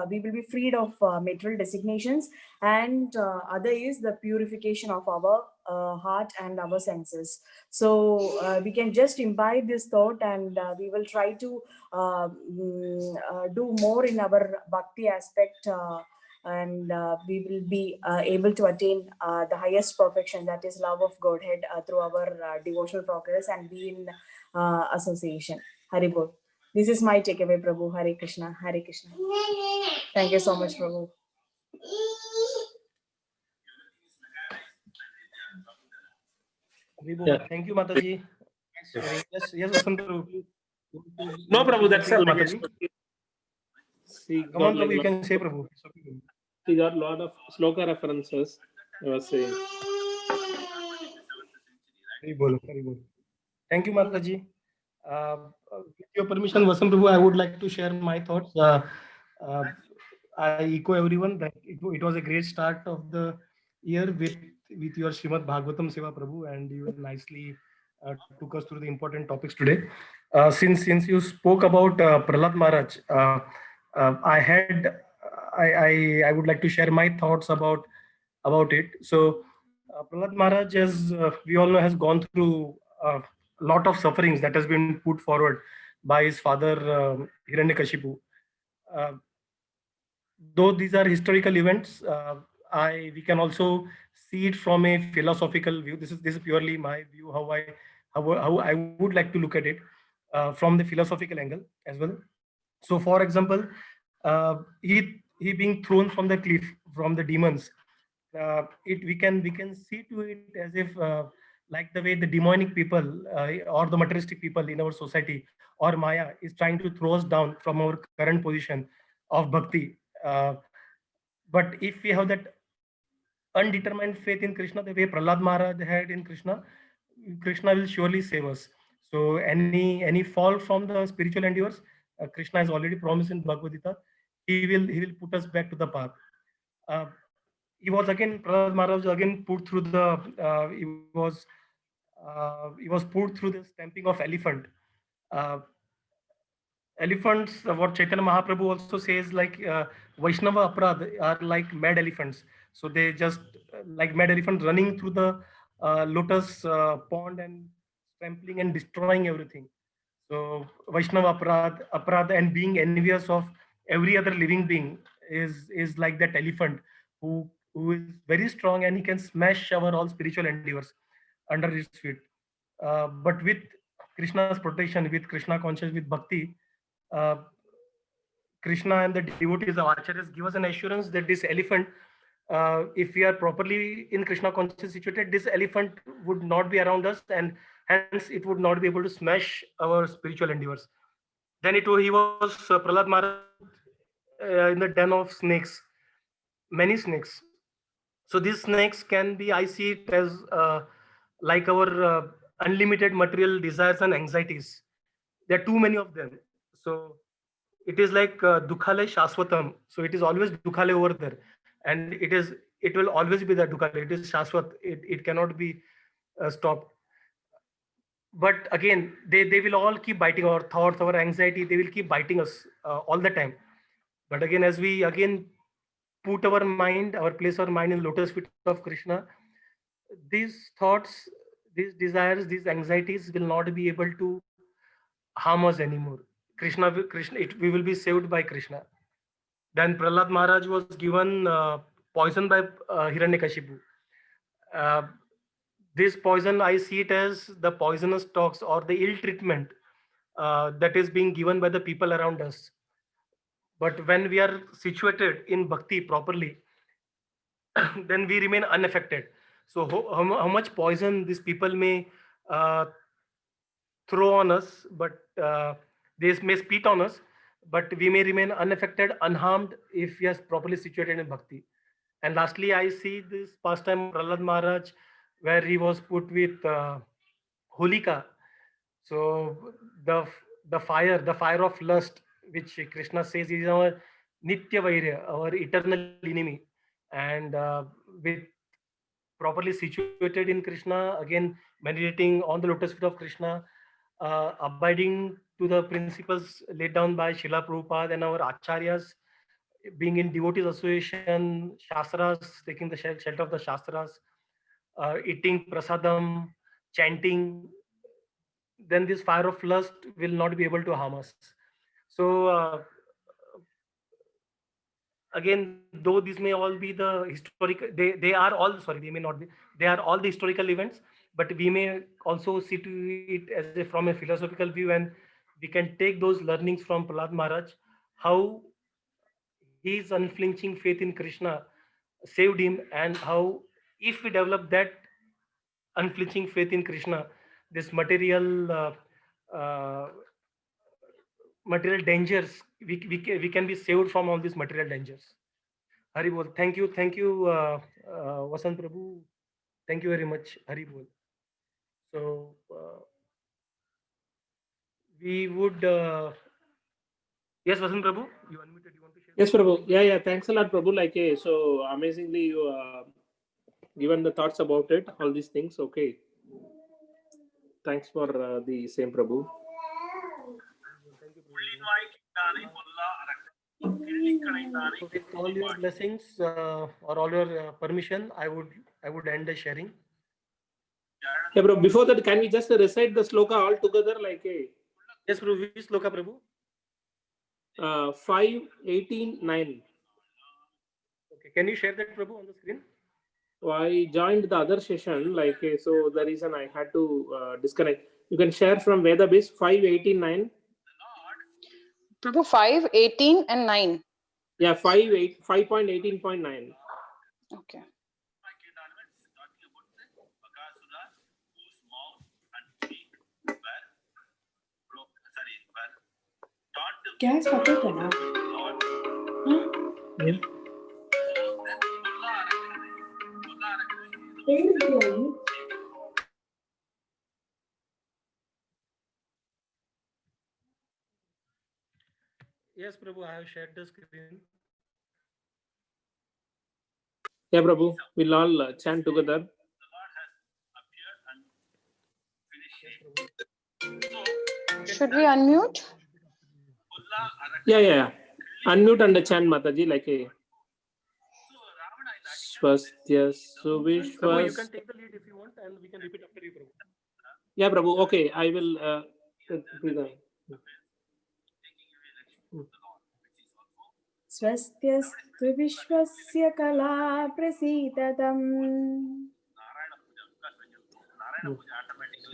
we will be freed of material designations, and other is the purification of our heart and our senses. So we can just imbibe this thought, and we will try to do more in our bhakti aspect, and we will be able to attain the highest perfection, that is love of Godhead, through our devotional progress and be in association. Hari Bol. This is my takeaway, Prabhu. Hare Krishna. Hare Krishna. Thank you so much, Prabhu. Yeah. Thank you, Mataji. Yes, Vasant Prabhu. No, Prabhu, that's all. Mataji. Come on, Prabhu, you can say, Prabhu. He got a lot of sloka references. I was saying. Hari Bol, Hari Bol. Thank you, Mataji. With your permission, Vasant Prabhu, I would like to share my thoughts. I echo everyone that it was a great start of the year with your Srimad Bhagavatam Seva, Prabhu, and you nicely took us through the important topics today. Since you spoke about Prahlad Maharaj, I would like to share my thoughts about it. So Prahlad Maharaj, as we all know, has gone through a lot of sufferings that has been put forward by his father Hiranyakashipu. Though these are historical events, we can also see it from a philosophical view. This is purely my view, how I would like to look at it from the philosophical angle as well. So, for example, he being thrown from the cliff from the demons. We can see to it as if like the way the demonic people or the materialistic people in our society or Maya is trying to throw us down from our current position of bhakti. But if we have that undetermined faith in Krishna, the way Prahlad Maharaj had in Krishna, Krishna will surely save us. So any fall from the spiritual endeavors, Krishna has already promised in Bhagavad Gita, he will put us back to the path. Prahlad Maharaj was again put through he was put through the stamping of elephant. Elephants, what Chaitanya Mahaprabhu also says, like Vaishnava Aparad are like mad elephants. So they just like mad elephants running through the lotus pond and trampling and destroying everything. So Vaishnava Aparad and being envious of every other living being is like that elephant who is very strong and he can smash our all spiritual endeavors under his feet. But with Krishna's protection, with Krishna conscious, with bhakti, Krishna and the devotees of Acharyas give us an assurance that this elephant, if we are properly in Krishna conscious situated, this elephant would not be around us, and hence it would not be able to smash our spiritual endeavors. Then he was Prahlad Maharaj in the den of snakes, many snakes. So these snakes can be, I see it as like our unlimited material desires and anxieties. There are too many of them. So it is like dukhale shaswatam. So it is always dukhale over there, and it will always be that dukhale. It is shaswat. It cannot be stopped. But again, they will all keep biting our thoughts, our anxiety. They will keep biting us all the time. But again, as we again put our mind, place our mind in lotus feet of Krishna, these thoughts, these desires, these anxieties will not be able to harm us anymore. We will be saved by Krishna. Then Prahlad Maharaj was given poison by Hiranyakashipu. Uh, this poison, I see it as the poisonous talks or the ill treatment that is being given by the people around us. But when we are situated in bhakti properly, then we remain unaffected. So how much poison these people may uh, throw on us, but they may spit on us, but we may remain unaffected, unharmed if we are properly situated in bhakti. And lastly, I see this pastime of Prahlad Maharaj, where he was put with Holika. So the fire of lust, which Krishna says is our Nitya Vairya, our eternal enemy, and with properly situated in Krishna, again meditating on the lotus feet of Krishna, abiding to the principles laid down by Srila Prabhupada and our acharyas, being in devotees association, shastras, taking the shelter of the shastras, eating prasadam, chanting, then this fire of lust will not be able to harm us. So again, though these may all be the historical, they are all, sorry, they may not be, they are all the historical events, but we may also see to it as from a philosophical view, and we can take those learnings from Prahlad Maharaj, how his unflinching faith in Krishna saved him, and how if we develop that unflinching faith in Krishna, this uh, material dangers, we can be saved from all these material dangers. Hari Bol. Thank you, Vasant Prabhu. Thank you very much. Hari Bol. So we would. Yes, Vasant Prabhu, you unmuted. You want to share? Yes, Prabhu. Yeah. Thanks a lot, Prabhu. So amazingly you given the thoughts about it, all these things. Okay. Thanks for the same, Prabhu. Thank you, Prabhu. With all your blessings or all your permission, I would end the sharing. Yeah, Prabhu. Before that, can we just recite the sloka all together? Yes, Prabhu. Which sloka, Prabhu? 5:18:9. Okay. Can you share that, Prabhu, on the screen? I joined the other session, so the reason I had to disconnect. You can share from Vedabase 5:18:9. Prabhu, 5, 18 and 9. Yeah, 5.18.9. Okay. क्या सफेद है ना? Yes, Prabhu, I have shared the screen. Yeah, Prabhu, we'll all chant together. Should we unmute? Yeah. Unmute and chant, Mataji, Swastya Suvishwas. Prabhu, you can take the lead if you want, and we can repeat after you, Prabhu. Yeah, Prabhu. Okay, I will. स्वस्त्यस्तु विश्वस्य कला प्रसीदतम्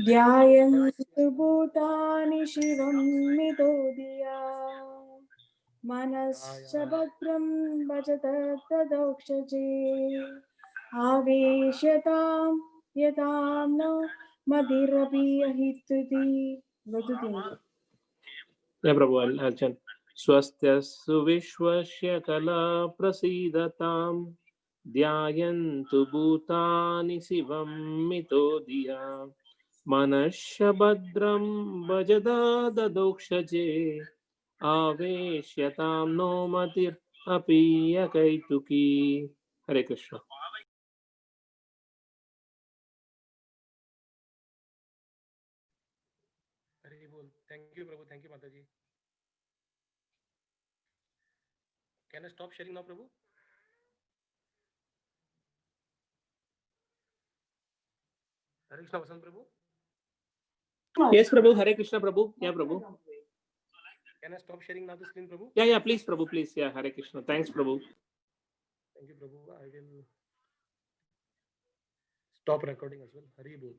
ध्यायन्तु भूतानि शिवं मितोदिया मनश्च भद्रं भजत तदोक्षजे आवेशतां यतां न मदिरपि अहितुति वदुति. Yeah, Prabhu, I'll chant. स्वस्त्यस्सु विश्वस्य कला प्रसीदताम् ध्यायन्तु भूतानि शिवं मितो धिया मनश्च भद्रं भजदा ददोक्षजे आवेश्यतां नो मतिरपि यकैतुकी. हरे कृष्ण. हरि बोल. Thank you, Prabhu. Thank you, Mataji. Can I stop sharing now, Prabhu? Hare Krishna, Vasant Prabhu. Yes, Prabhu. Hare Krishna, Prabhu. Yeah, Prabhu. Can I stop sharing now the screen, Prabhu? Yeah, please, Prabhu, please. Yeah, Hare Krishna. Thanks, Prabhu. Thank you, Prabhu. I will stop recording as well. Hari Bol.